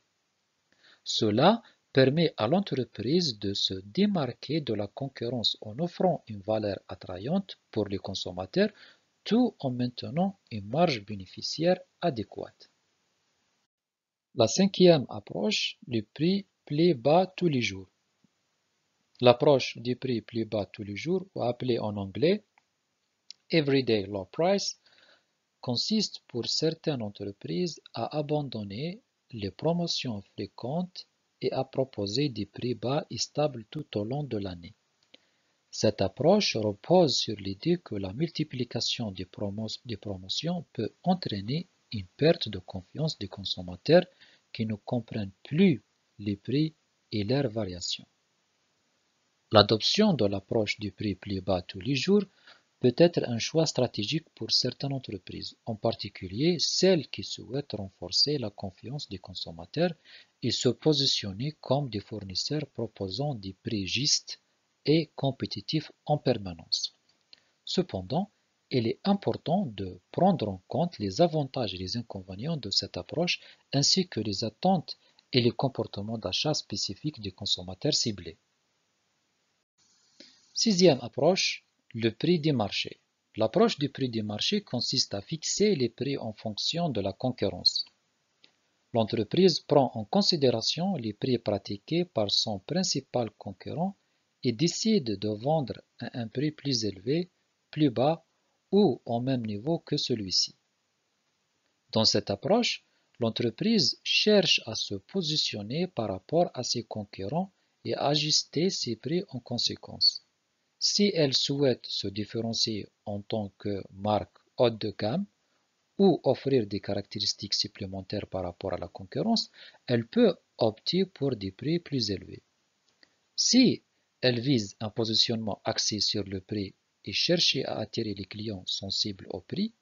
Cela permet à l'entreprise de se démarquer de la concurrence en offrant une valeur attrayante pour les consommateurs tout en maintenant une marge bénéficiaire adéquate. La cinquième approche, le prix plus bas tous les jours. L'approche du prix plus bas tous les jours, ou appelée en anglais Everyday Low Price, consiste pour certaines entreprises à abandonner les promotions fréquentes et à proposer des prix bas et stables tout au long de l'année. Cette approche repose sur l'idée que la multiplication des promotions peut entraîner une perte de confiance des consommateurs qui ne comprennent plus les prix et leurs variations. L'adoption de l'approche du prix plus bas tous les jours peut être un choix stratégique pour certaines entreprises, en particulier celles qui souhaitent renforcer la confiance des consommateurs et se positionner comme des fournisseurs proposant des prix justes et compétitifs en permanence. Cependant, il est important de prendre en compte les avantages et les inconvénients de cette approche ainsi que les attentes et les comportements d'achat spécifiques des consommateurs ciblés. Sixième approche, le prix du marché. L'approche du prix du marché consiste à fixer les prix en fonction de la concurrence. L'entreprise prend en considération les prix pratiqués par son principal concurrent et décide de vendre à un prix plus élevé, plus bas ou au même niveau que celui-ci. Dans cette approche, l'entreprise cherche à se positionner par rapport à ses concurrents et à ajuster ses prix en conséquence. Si elle souhaite se différencier en tant que marque haut de gamme ou offrir des caractéristiques supplémentaires par rapport à la concurrence, elle peut opter pour des prix plus élevés. Si elle vise un positionnement axé sur le prix et chercher à attirer les clients sensibles au prix,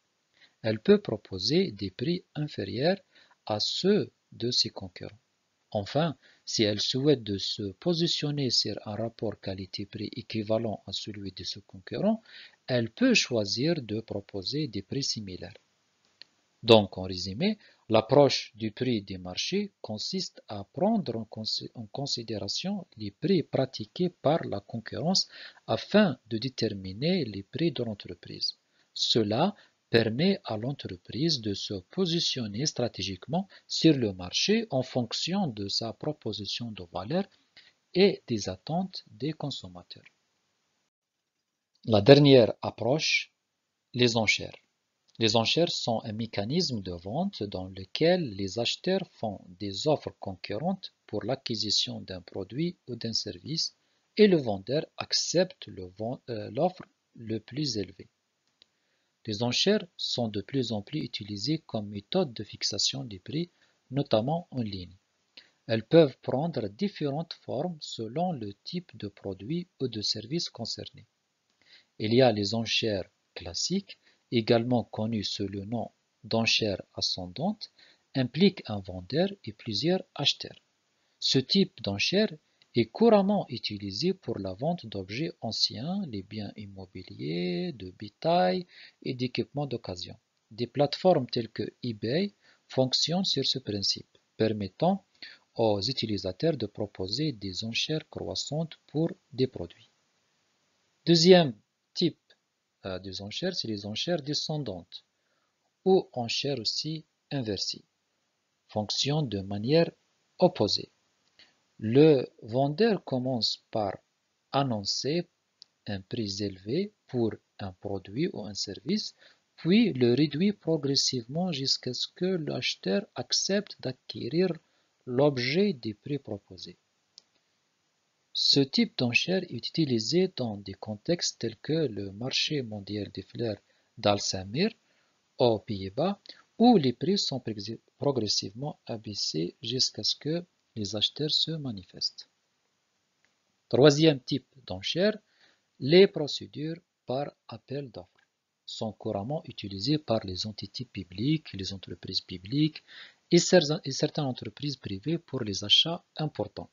elle peut proposer des prix inférieurs à ceux de ses concurrents. Enfin, si elle souhaite de se positionner sur un rapport qualité-prix équivalent à celui de ses concurrents, elle peut choisir de proposer des prix similaires. Donc, en résumé, l'approche du prix des marchés consiste à prendre en considération les prix pratiqués par la concurrence afin de déterminer les prix de l'entreprise. Cela permet à l'entreprise de se positionner stratégiquement sur le marché en fonction de sa proposition de valeur et des attentes des consommateurs. La dernière approche, les enchères. Les enchères sont un mécanisme de vente dans lequel les acheteurs font des offres concurrentes pour l'acquisition d'un produit ou d'un service et le vendeur accepte l'offre le plus élevée. Les enchères sont de plus en plus utilisées comme méthode de fixation des prix, notamment en ligne. Elles peuvent prendre différentes formes selon le type de produit ou de service concerné. Il y a les enchères classiques, également connues sous le nom d'enchères ascendantes, impliquent un vendeur et plusieurs acheteurs. Ce type d'enchères est couramment utilisé pour la vente d'objets anciens, les biens immobiliers, de bétail et d'équipements d'occasion. Des plateformes telles que eBay fonctionnent sur ce principe, permettant aux utilisateurs de proposer des enchères croissantes pour des produits. Deuxième type des enchères, c'est les enchères descendantes ou enchères aussi inversées, fonctionnent de manière opposée. Le vendeur commence par annoncer un prix élevé pour un produit ou un service, puis le réduit progressivement jusqu'à ce que l'acheteur accepte d'acquérir l'objet des prix proposés. Ce type d'enchère est utilisé dans des contextes tels que le marché mondial des fleurs d'Alsamer aux Pays-Bas, où les prix sont progressivement abaissés jusqu'à ce que les acheteurs se manifestent. Troisième type d'enchère, les procédures par appel d'offres sont couramment utilisées par les entités publiques, les entreprises publiques et certaines entreprises privées pour les achats importants.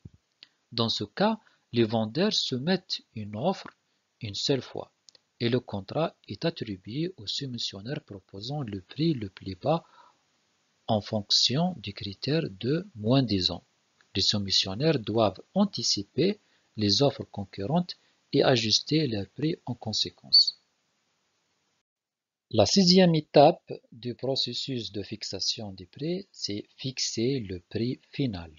Dans ce cas, les vendeurs soumettent une offre une seule fois et le contrat est attribué au soumissionnaire proposant le prix le plus bas en fonction du critère de moins 10 ans. Les soumissionnaires doivent anticiper les offres concurrentes et ajuster leur prix en conséquence. La sixième étape du processus de fixation des prix, c'est fixer le prix final.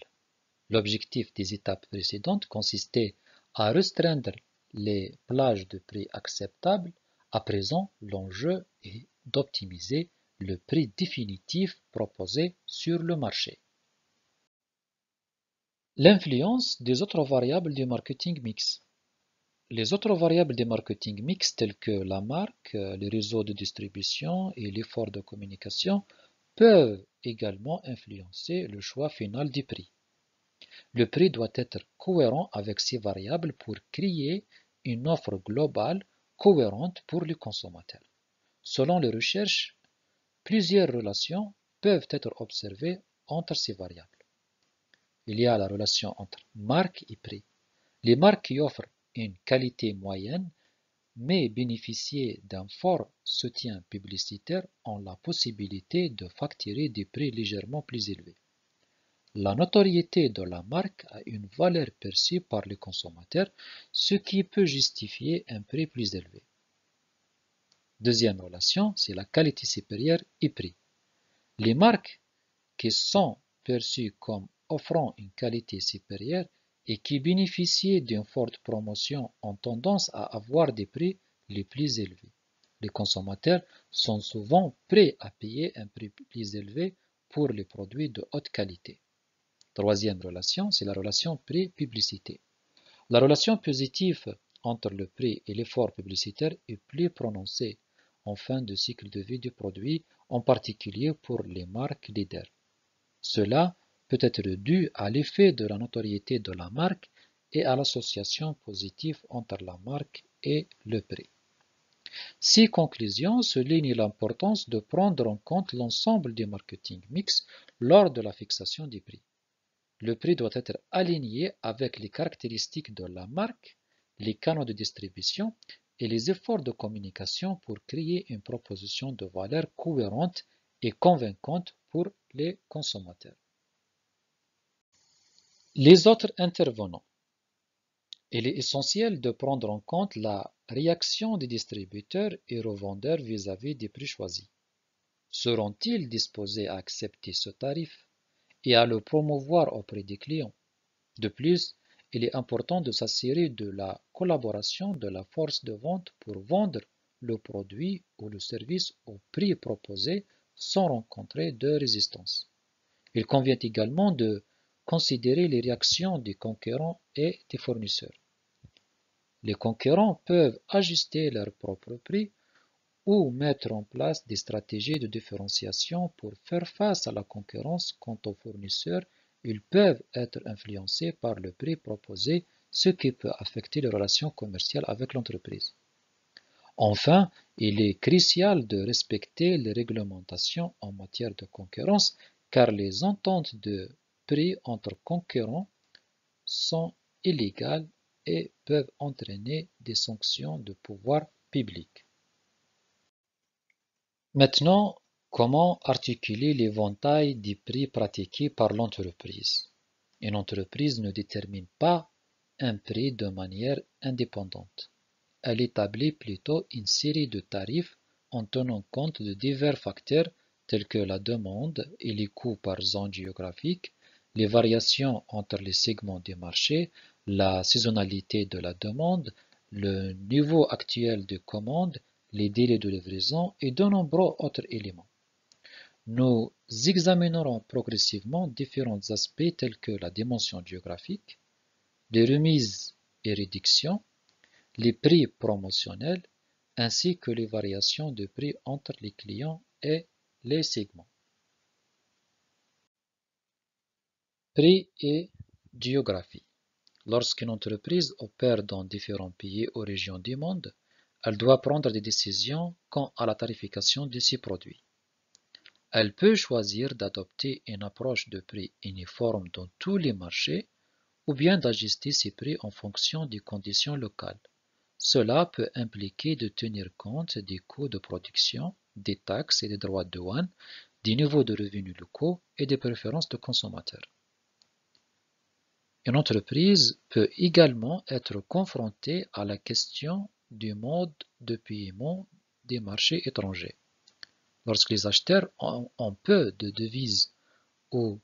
L'objectif des étapes précédentes consistait à restreindre les plages de prix acceptables. À présent, l'enjeu est d'optimiser le prix définitif proposé sur le marché. L'influence des autres variables du marketing mix. Les autres variables du marketing mix telles que la marque, les réseaux de distribution et l'effort de communication peuvent également influencer le choix final du prix. Le prix doit être cohérent avec ces variables pour créer une offre globale cohérente pour le consommateur. Selon les recherches, plusieurs relations peuvent être observées entre ces variables. Il y a la relation entre marque et prix. Les marques qui offrent une qualité moyenne mais bénéficient d'un fort soutien publicitaire ont la possibilité de facturer des prix légèrement plus élevés. La notoriété de la marque a une valeur perçue par les consommateurs, ce qui peut justifier un prix plus élevé. Deuxième relation, c'est la qualité supérieure et prix. Les marques qui sont perçues comme offrant une qualité supérieure et qui bénéficient d'une forte promotion ont tendance à avoir des prix les plus élevés. Les consommateurs sont souvent prêts à payer un prix plus élevé pour les produits de haute qualité. Troisième relation, c'est la relation prix-publicité. La relation positive entre le prix et l'effort publicitaire est plus prononcée en fin de cycle de vie du produit, en particulier pour les marques leaders. Cela peut être dû à l'effet de la notoriété de la marque et à l'association positive entre la marque et le prix. Ces conclusions soulignent l'importance de prendre en compte l'ensemble du marketing mix lors de la fixation des prix. Le prix doit être aligné avec les caractéristiques de la marque, les canaux de distribution et les efforts de communication pour créer une proposition de valeur cohérente et convaincante pour les consommateurs. Les autres intervenants. Il est essentiel de prendre en compte la réaction des distributeurs et revendeurs vis-à-vis des prix choisis. Seront-ils disposés à accepter ce tarif et à le promouvoir auprès des clients? De plus, il est important de s'assurer de la collaboration de la force de vente pour vendre le produit ou le service au prix proposé sans rencontrer de résistance. Il convient également de considérer les réactions des concurrents et des fournisseurs. Les concurrents peuvent ajuster leur propre prix ou mettre en place des stratégies de différenciation pour faire face à la concurrence. Quant aux fournisseurs, ils peuvent être influencés par le prix proposé, ce qui peut affecter les relations commerciales avec l'entreprise. Enfin, il est crucial de respecter les réglementations en matière de concurrence, car les ententes de prix entre concurrents sont illégales et peuvent entraîner des sanctions de pouvoir public. Maintenant, comment articuler l'éventail des prix pratiqués par l'entreprise? Une entreprise ne détermine pas un prix de manière indépendante. Elle établit plutôt une série de tarifs en tenant compte de divers facteurs tels que la demande et les coûts par zone géographique, les variations entre les segments du marché, la saisonnalité de la demande, le niveau actuel de commande, les délais de livraison et de nombreux autres éléments. Nous examinerons progressivement différents aspects tels que la dimension géographique, les remises et réductions, les prix promotionnels, ainsi que les variations de prix entre les clients et les segments. Prix et géographie. Lorsqu'une entreprise opère dans différents pays ou régions du monde, elle doit prendre des décisions quant à la tarification de ses produits. Elle peut choisir d'adopter une approche de prix uniforme dans tous les marchés ou bien d'ajuster ses prix en fonction des conditions locales. Cela peut impliquer de tenir compte des coûts de production, des taxes et des droits de douane, des niveaux de revenus locaux et des préférences de consommateurs. Une entreprise peut également être confrontée à la question du mode de paiement des marchés étrangers. Lorsque les acheteurs ont peu de devises ou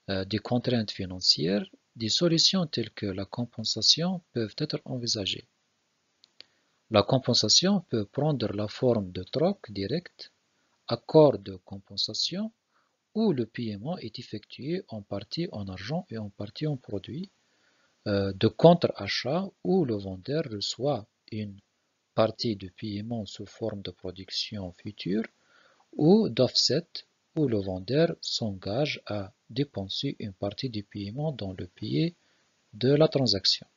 des contraintes financières, des solutions telles que la compensation peuvent être envisagées. La compensation peut prendre la forme de troc direct, accord de compensation, où le paiement est effectué en partie en argent et en partie en produits, de contre-achat où le vendeur reçoit une partie du paiement sous forme de production future, ou d'offset où le vendeur s'engage à dépenser une partie du paiement dans le pays de la transaction.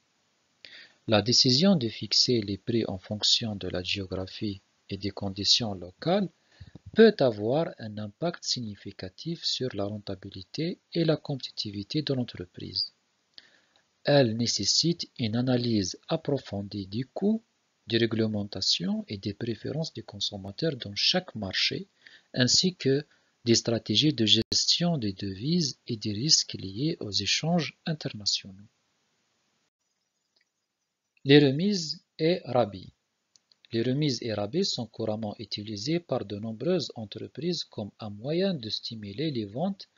La décision de fixer les prix en fonction de la géographie et des conditions locales peut avoir un impact significatif sur la rentabilité et la compétitivité de l'entreprise. Elle nécessite une analyse approfondie des coûts, des réglementations et des préférences des consommateurs dans chaque marché, ainsi que des stratégies de gestion des devises et des risques liés aux échanges internationaux. Les remises et rabais. Les remises et rabais sont couramment utilisés par de nombreuses entreprises comme un moyen de stimuler les ventes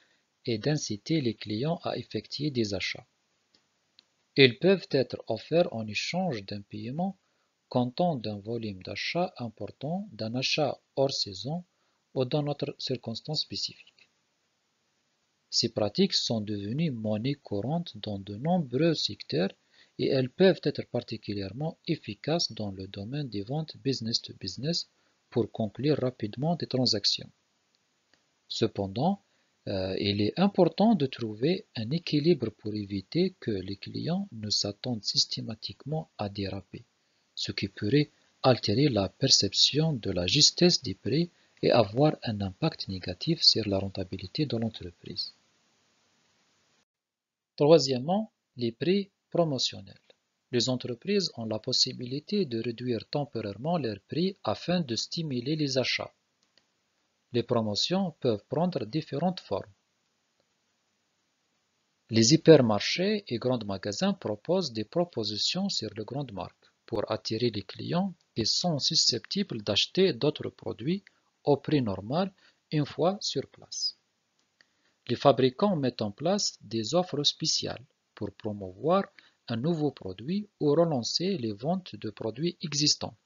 et d'inciter les clients à effectuer des achats. Ils peuvent être offerts en échange d'un paiement comptant d'un volume d'achat important, d'un achat hors saison ou dans d'autres circonstances spécifiques. Ces pratiques sont devenues monnaie courante dans de nombreux secteurs et elles peuvent être particulièrement efficaces dans le domaine des ventes business to business pour conclure rapidement des transactions. Cependant, il est important de trouver un équilibre pour éviter que les clients ne s'attendent systématiquement à des rabais, ce qui pourrait altérer la perception de la justesse des prix et avoir un impact négatif sur la rentabilité de l'entreprise. Troisièmement, les prix promotionnels. Les entreprises ont la possibilité de réduire temporairement leurs prix afin de stimuler les achats. Les promotions peuvent prendre différentes formes. Les hypermarchés et grands magasins proposent des propositions sur les grandes marques pour attirer les clients qui sont susceptibles d'acheter d'autres produits au prix normal une fois sur place. Les fabricants mettent en place des offres spéciales pour promouvoir un nouveau produit ou relancer les ventes de produits existants.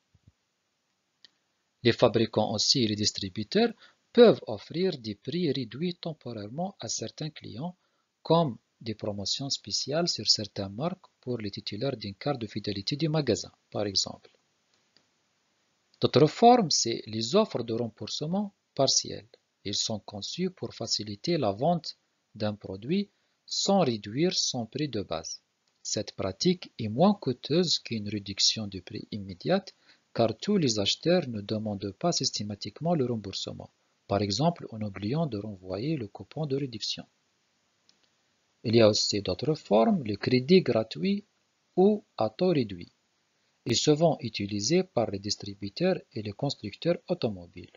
Les fabricants aussi et les distributeurs peuvent offrir des prix réduits temporairement à certains clients, comme des promotions spéciales sur certaines marques pour les titulaires d'une carte de fidélité du magasin, par exemple. D'autre forme, c'est les offres de remboursement partiel. Ils sont conçus pour faciliter la vente d'un produit sans réduire son prix de base. Cette pratique est moins coûteuse qu'une réduction du prix immédiate car tous les acheteurs ne demandent pas systématiquement le remboursement, par exemple en oubliant de renvoyer le coupon de réduction. Il y a aussi d'autres formes, le crédit gratuit ou à taux réduit, et souvent utilisés par les distributeurs et les constructeurs automobiles.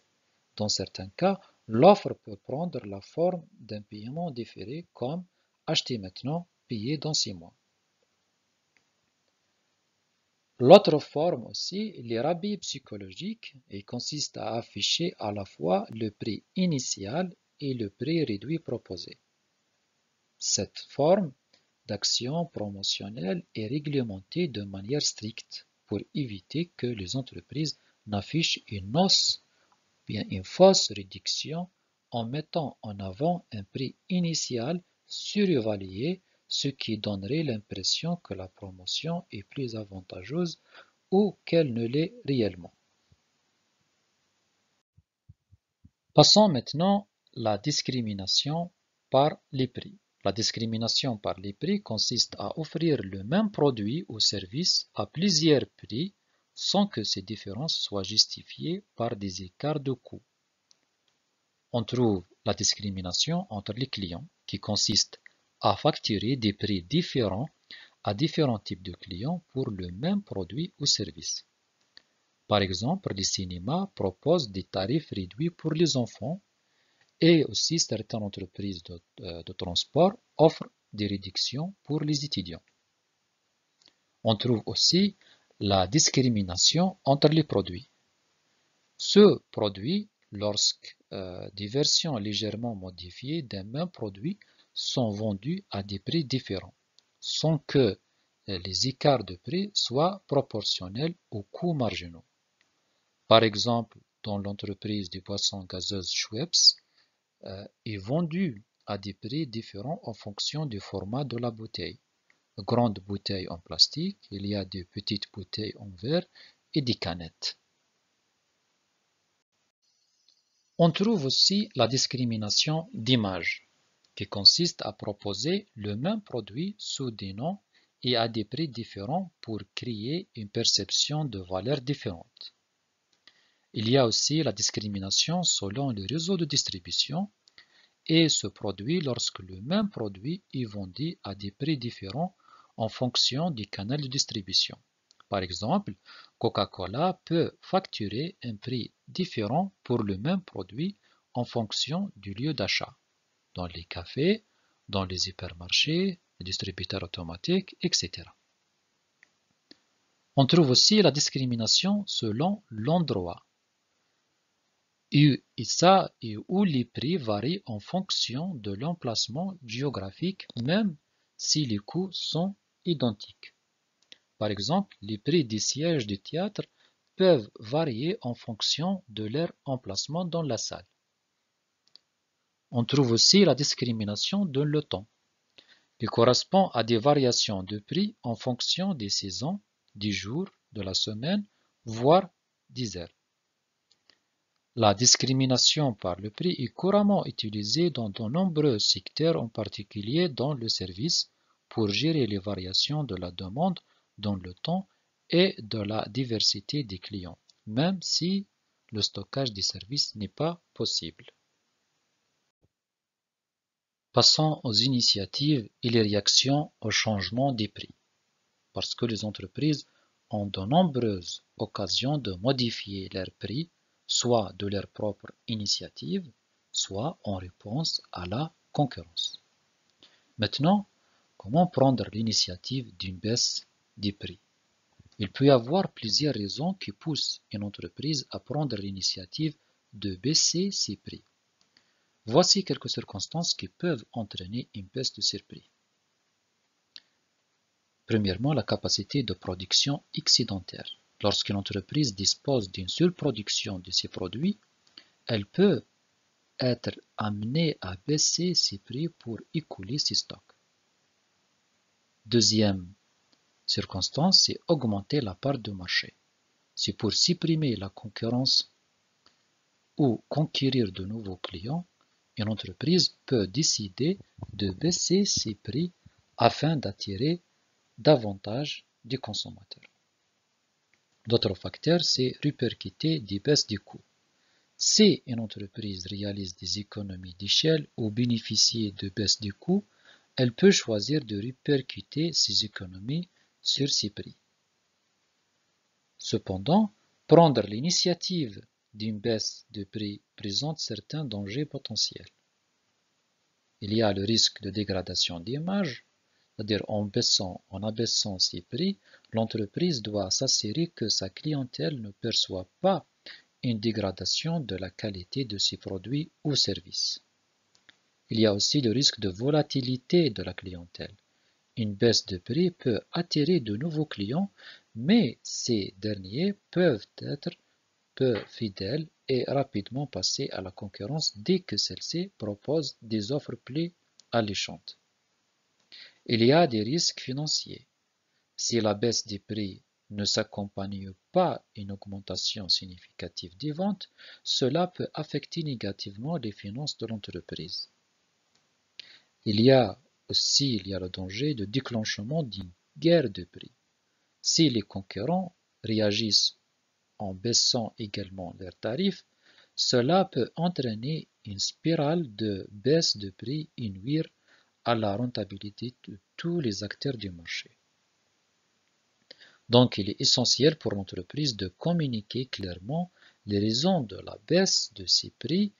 Dans certains cas, l'offre peut prendre la forme d'un paiement différé comme acheter maintenant, payer dans 6 mois. L'autre forme aussi, les rabais psychologiques, et consiste à afficher à la fois le prix initial et le prix réduit proposé. Cette forme d'action promotionnelle est réglementée de manière stricte pour éviter que les entreprises n'affichent une hausse bien une fausse réduction en mettant en avant un prix initial surévalué, ce qui donnerait l'impression que la promotion est plus avantageuse ou qu'elle ne l'est réellement. Passons maintenant à la discrimination par les prix. La discrimination par les prix consiste à offrir le même produit ou service à plusieurs prix sans que ces différences soient justifiées par des écarts de coût. On trouve la discrimination entre les clients qui consiste à facturer des prix différents à différents types de clients pour le même produit ou service. Par exemple, les cinémas proposent des tarifs réduits pour les enfants et aussi certaines entreprises de transport offrent des réductions pour les étudiants. On trouve aussi la discrimination entre les produits. Ce produit, lorsque des versions légèrement modifiées d'un même produit sont vendues à des prix différents, sans que les écarts de prix soient proportionnels aux coûts marginaux. Par exemple, dans l'entreprise des boissons gazeuses Schweppes, est vendu à des prix différents en fonction du format de la bouteille. Grande bouteille en plastique, il y a des petites bouteilles en verre et des canettes. On trouve aussi la discrimination d'image, qui consiste à proposer le même produit sous des noms et à des prix différents pour créer une perception de valeurs différentes. Il y a aussi la discrimination selon le réseau de distribution et se produit lorsque le même produit est vendu à des prix différents en fonction du canal de distribution. Par exemple, Coca-Cola peut facturer un prix différent pour le même produit en fonction du lieu d'achat, dans les cafés, dans les hypermarchés, les distributeurs automatiques, etc. On trouve aussi la discrimination selon l'endroit. Et ça, et où les prix varient en fonction de l'emplacement géographique, même si les coûts sont identiques. Par exemple, les prix des sièges de théâtre peuvent varier en fonction de leur emplacement dans la salle. On trouve aussi la discrimination de le temps, qui correspond à des variations de prix en fonction des saisons, des jours, de la semaine, voire des heures. La discrimination par le prix est couramment utilisée dans de nombreux secteurs, en particulier dans le service, pour gérer les variations de la demande dans le temps et de la diversité des clients, même si le stockage des services n'est pas possible. Passons aux initiatives et les réactions au changement des prix, parce que les entreprises ont de nombreuses occasions de modifier leurs prix, soit de leur propre initiative, soit en réponse à la concurrence. Maintenant, comment prendre l'initiative d'une baisse des prix? Il peut y avoir plusieurs raisons qui poussent une entreprise à prendre l'initiative de baisser ses prix. Voici quelques circonstances qui peuvent entraîner une baisse de ses prix. Premièrement, la capacité de production excédentaire. Lorsqu'une entreprise dispose d'une surproduction de ses produits, elle peut être amenée à baisser ses prix pour écouler ses stocks. Deuxième circonstance, c'est augmenter la part de marché. C'est pour supprimer la concurrence ou conquérir de nouveaux clients, une entreprise peut décider de baisser ses prix afin d'attirer davantage des consommateurs. D'autres facteurs, c'est répercuter des baisses des coûts. Si une entreprise réalise des économies d'échelle ou bénéficie de baisses des coûts, elle peut choisir de répercuter ces économies sur ses prix. Cependant, prendre l'initiative d'une baisse de prix présente certains dangers potentiels. Il y a le risque de dégradation d'image, c'est-à-dire en abaissant ses prix, l'entreprise doit s'assurer que sa clientèle ne perçoit pas une dégradation de la qualité de ses produits ou services. Il y a aussi le risque de volatilité de la clientèle. Une baisse de prix peut attirer de nouveaux clients, mais ces derniers peuvent être peu fidèles et rapidement passer à la concurrence dès que celle-ci propose des offres plus alléchantes. Il y a des risques financiers. Si la baisse des prix ne s'accompagne pas d'une augmentation significative des ventes, cela peut affecter négativement les finances de l'entreprise. Il y a le danger de déclenchement d'une guerre de prix. Si les concurrents réagissent en baissant également leurs tarifs, cela peut entraîner une spirale de baisse de prix et nuire à la rentabilité de tous les acteurs du marché. Donc, il est essentiel pour l'entreprise de communiquer clairement les raisons de la baisse de ses prix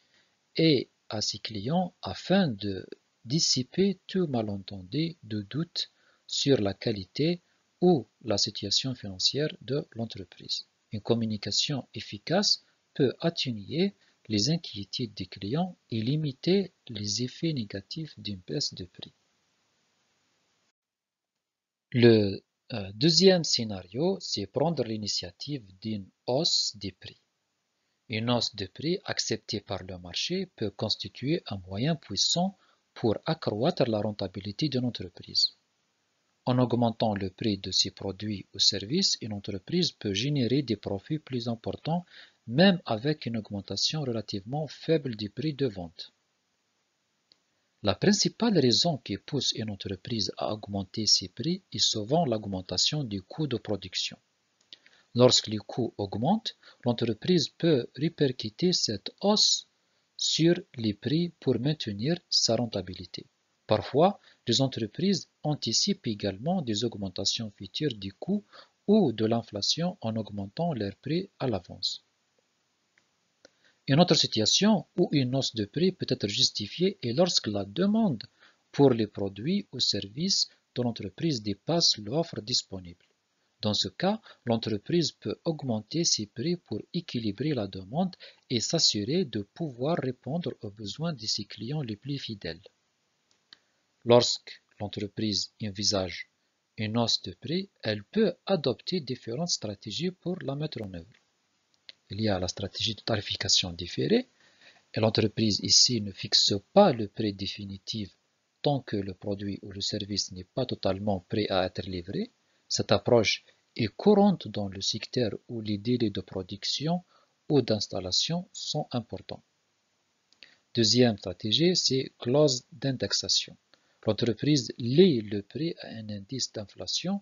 et à ses clients afin de dissiper tout malentendu de doute sur la qualité ou la situation financière de l'entreprise. Une communication efficace peut atténuer les inquiétudes des clients et limiter les effets négatifs d'une baisse de prix. Le deuxième scénario, c'est prendre l'initiative d'une hausse des prix. Une hausse de prix acceptée par le marché peut constituer un moyen puissant pour accroître la rentabilité d'une entreprise. En augmentant le prix de ses produits ou services, une entreprise peut générer des profits plus importants, même avec une augmentation relativement faible du prix de vente. La principale raison qui pousse une entreprise à augmenter ses prix est souvent l'augmentation du coût de production. Lorsque les coûts augmentent, l'entreprise peut répercuter cette hausse sur les prix pour maintenir sa rentabilité. Parfois, les entreprises anticipent également des augmentations futures des coûts ou de l'inflation en augmentant leurs prix à l'avance. Une autre situation où une hausse de prix peut être justifiée est lorsque la demande pour les produits ou services de l'entreprise dépasse l'offre disponible. Dans ce cas, l'entreprise peut augmenter ses prix pour équilibrer la demande et s'assurer de pouvoir répondre aux besoins de ses clients les plus fidèles. Lorsque l'entreprise envisage une hausse de prix, elle peut adopter différentes stratégies pour la mettre en œuvre. Il y a la stratégie de tarification différée, et l'entreprise ici ne fixe pas le prix définitif tant que le produit ou le service n'est pas totalement prêt à être livré. Cette approche est courante dans le secteur où les délais de production ou d'installation sont importants. Deuxième stratégie, c'est clause d'indexation. L'entreprise lie le prix à un indice d'inflation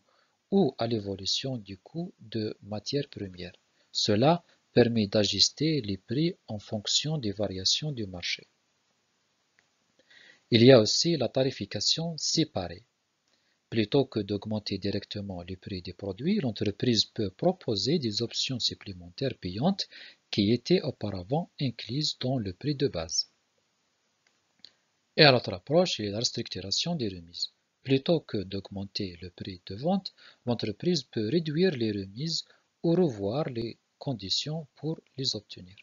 ou à l'évolution du coût de matières premières. Cela permet d'ajuster les prix en fonction des variations du marché. Il y a aussi la tarification séparée. Plutôt que d'augmenter directement les prix des produits, l'entreprise peut proposer des options supplémentaires payantes qui étaient auparavant incluses dans le prix de base. Et à l'autre approche, il y a la restructuration des remises. Plutôt que d'augmenter le prix de vente, l'entreprise peut réduire les remises ou revoir les conditions pour les obtenir.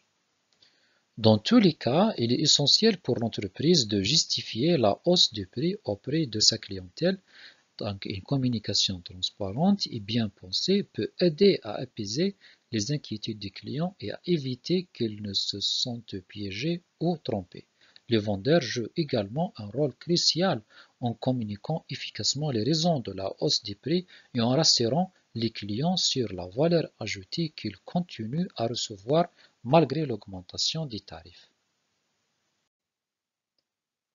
Dans tous les cas, il est essentiel pour l'entreprise de justifier la hausse du prix auprès de sa clientèle. Donc, une communication transparente et bien pensée peut aider à apaiser les inquiétudes des clients et à éviter qu'ils ne se sentent piégés ou trompés. Les vendeurs jouent également un rôle crucial en communiquant efficacement les raisons de la hausse des prix et en rassurant les clients sur la valeur ajoutée qu'ils continuent à recevoir malgré l'augmentation des tarifs.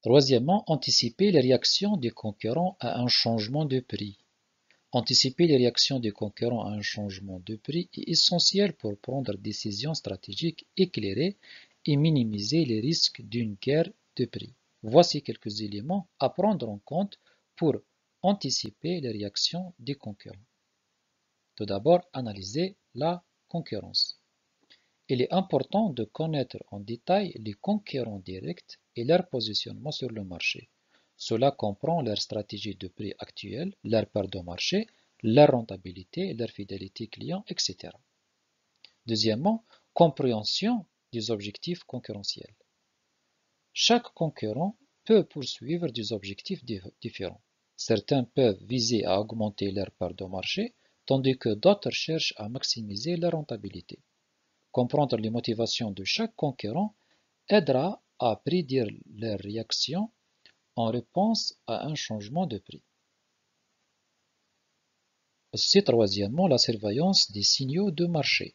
Troisièmement, anticiper les réactions des concurrents à un changement de prix. Anticiper les réactions des concurrents à un changement de prix est essentiel pour prendre des décisions stratégiques éclairées et minimiser les risques d'une guerre de prix. Voici quelques éléments à prendre en compte pour anticiper les réactions des concurrents. Tout d'abord, analyser la concurrence. Il est important de connaître en détail les concurrents directs et leur positionnement sur le marché. Cela comprend leur stratégie de prix actuelle, leur part de marché, leur rentabilité, leur fidélité client, etc. Deuxièmement, compréhension des objectifs concurrentiels. Chaque concurrent peut poursuivre des objectifs différents. Certains peuvent viser à augmenter leur part de marché, tandis que d'autres cherchent à maximiser leur rentabilité. Comprendre les motivations de chaque concurrent aidera à prédire leurs réactions en réponse à un changement de prix. Aussi, troisièmement, la surveillance des signaux de marché.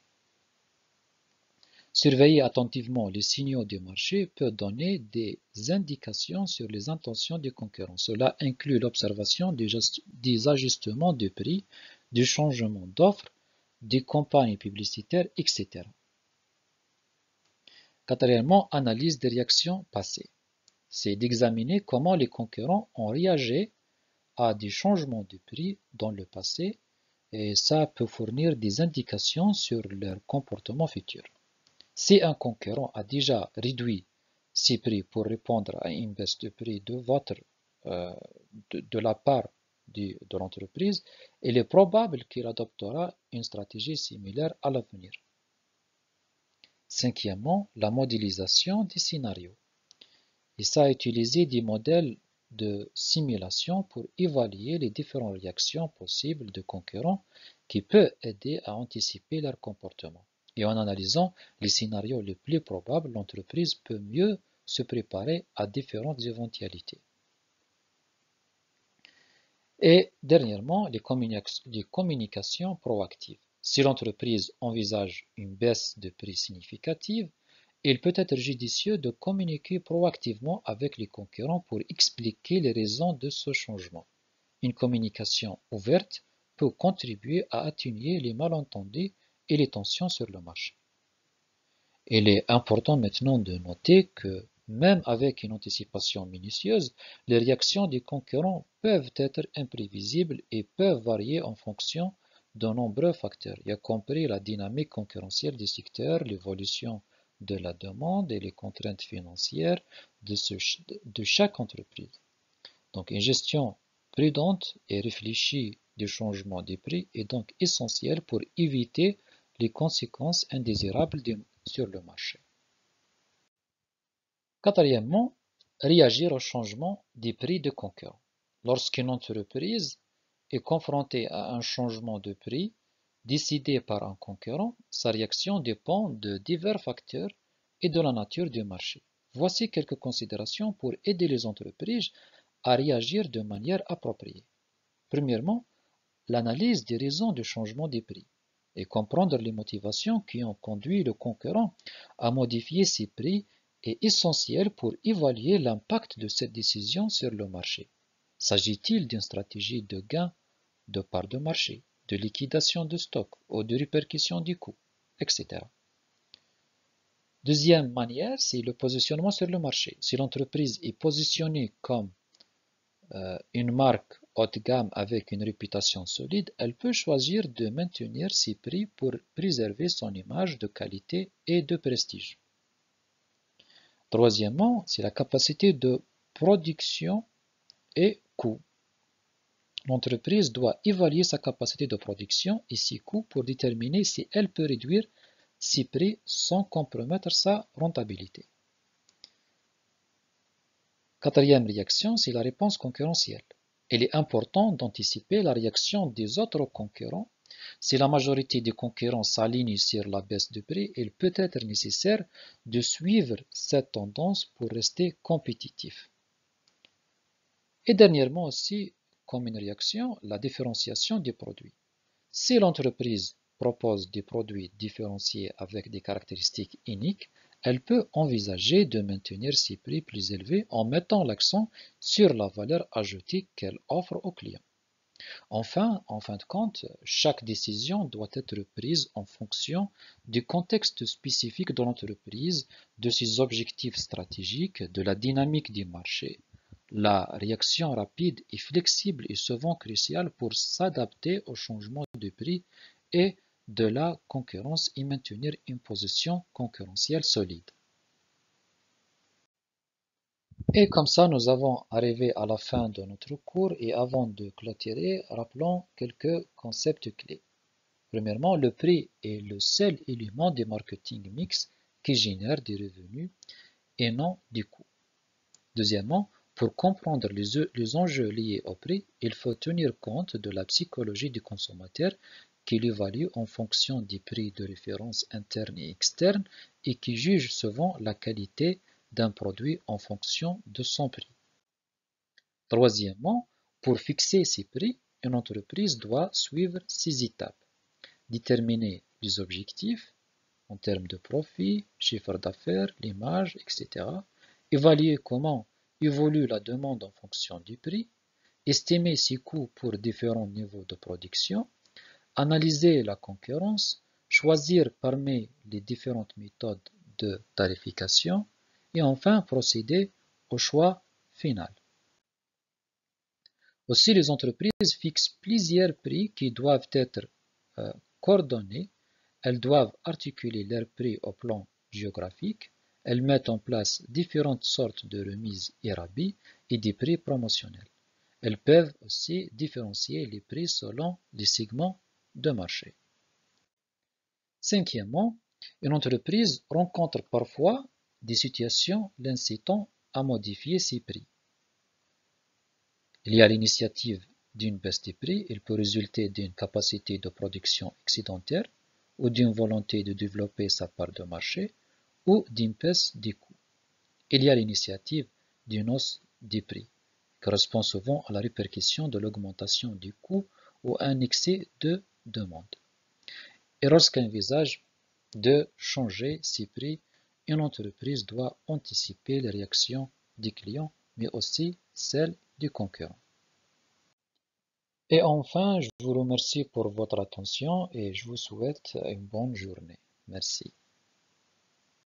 Surveiller attentivement les signaux du marché peut donner des indications sur les intentions des concurrents. Cela inclut l'observation des ajustements de prix, du changement d'offres, des campagnes publicitaires, etc. Quatrièmement, analyse des réactions passées. C'est d'examiner comment les concurrents ont réagi à des changements de prix dans le passé et ça peut fournir des indications sur leur comportement futur. Si un concurrent a déjà réduit ses prix pour répondre à une baisse de prix de la part de l'entreprise, il est probable qu'il adoptera une stratégie similaire à l'avenir. Cinquièmement, la modélisation des scénarios. Et ça utiliser des modèles de simulation pour évaluer les différentes réactions possibles de concurrents qui peut aider à anticiper leur comportement. Et en analysant les scénarios les plus probables, l'entreprise peut mieux se préparer à différentes éventualités. Et dernièrement, les communications proactives. Si l'entreprise envisage une baisse de prix significative, il peut être judicieux de communiquer proactivement avec les concurrents pour expliquer les raisons de ce changement. Une communication ouverte peut contribuer à atténuer les malentendus et les tensions sur le marché. Il est important maintenant de noter que même avec une anticipation minutieuse, les réactions des concurrents peuvent être imprévisibles et peuvent varier en fonction de nombreux facteurs, y compris la dynamique concurrentielle des secteurs, l'évolution de la demande et les contraintes financières de chaque entreprise. Donc une gestion prudente et réfléchie du changement des prix est donc essentielle pour éviter les conséquences indésirables sur le marché. Quatrièmement, réagir au changement des prix de concurrents. Lorsqu'une entreprise est confrontée à un changement de prix décidé par un concurrent, sa réaction dépend de divers facteurs et de la nature du marché. Voici quelques considérations pour aider les entreprises à réagir de manière appropriée. Premièrement, l'analyse des raisons du changement des prix et comprendre les motivations qui ont conduit le concurrent à modifier ses prix est essentiel pour évaluer l'impact de cette décision sur le marché. S'agit-il d'une stratégie de gain de part de marché, de liquidation de stock ou de répercussion du coût, etc. Deuxième manière, c'est le positionnement sur le marché. Si l'entreprise est positionnée comme une marque haut de gamme avec une réputation solide, elle peut choisir de maintenir ses prix pour préserver son image de qualité et de prestige. Troisièmement, c'est la capacité de production et coût. L'entreprise doit évaluer sa capacité de production et ses coûts pour déterminer si elle peut réduire ses prix sans compromettre sa rentabilité. Quatrième réaction, c'est la réponse concurrentielle. Il est important d'anticiper la réaction des autres concurrents. Si la majorité des concurrents s'alignent sur la baisse de prix, il peut être nécessaire de suivre cette tendance pour rester compétitif. Et dernièrement aussi, comme une réaction, la différenciation des produits. Si l'entreprise propose des produits différenciés avec des caractéristiques uniques, elle peut envisager de maintenir ses prix plus élevés en mettant l'accent sur la valeur ajoutée qu'elle offre aux clients. Enfin, en fin de compte, chaque décision doit être prise en fonction du contexte spécifique de l'entreprise, de ses objectifs stratégiques, de la dynamique du marché. La réaction rapide et flexible est souvent cruciale pour s'adapter au changement de prix et de la concurrence et maintenir une position concurrentielle solide. Et comme ça, nous avons arrivé à la fin de notre cours et avant de clôturer, rappelons quelques concepts clés. Premièrement, le prix est le seul élément du marketing mix qui génère des revenus et non des coûts. Deuxièmement, pour comprendre les enjeux liés au prix, il faut tenir compte de la psychologie du consommateur qui l'évalue en fonction des prix de référence internes et externes et qui juge souvent la qualité d'un produit en fonction de son prix. Troisièmement, pour fixer ses prix, une entreprise doit suivre ces étapes. Déterminer les objectifs en termes de profit, chiffre d'affaires, l'image, etc. Évaluer comment évolue la demande en fonction du prix. Estimer ses coûts pour différents niveaux de production. Analyser la concurrence. Choisir parmi les différentes méthodes de tarification. Et enfin, procéder au choix final. Aussi, les entreprises fixent plusieurs prix qui doivent être coordonnés. Elles doivent articuler leurs prix au plan géographique. Elles mettent en place différentes sortes de remises et rabais et des prix promotionnels. Elles peuvent aussi différencier les prix selon les segments de marché. Cinquièmement, une entreprise rencontre parfois des situations l'incitant à modifier ses prix. Il y a l'initiative d'une baisse des prix, il peut résulter d'une capacité de production excédentaire ou d'une volonté de développer sa part de marché ou d'une baisse des coûts. Il y a l'initiative d'une hausse des prix, qui correspond souvent à la répercussion de l'augmentation du coût ou à un excès de demande. Et lorsqu'elle envisage de changer ses prix, une entreprise doit anticiper les réactions des clients, mais aussi celles des concurrents. Et enfin, je vous remercie pour votre attention et je vous souhaite une bonne journée. Merci.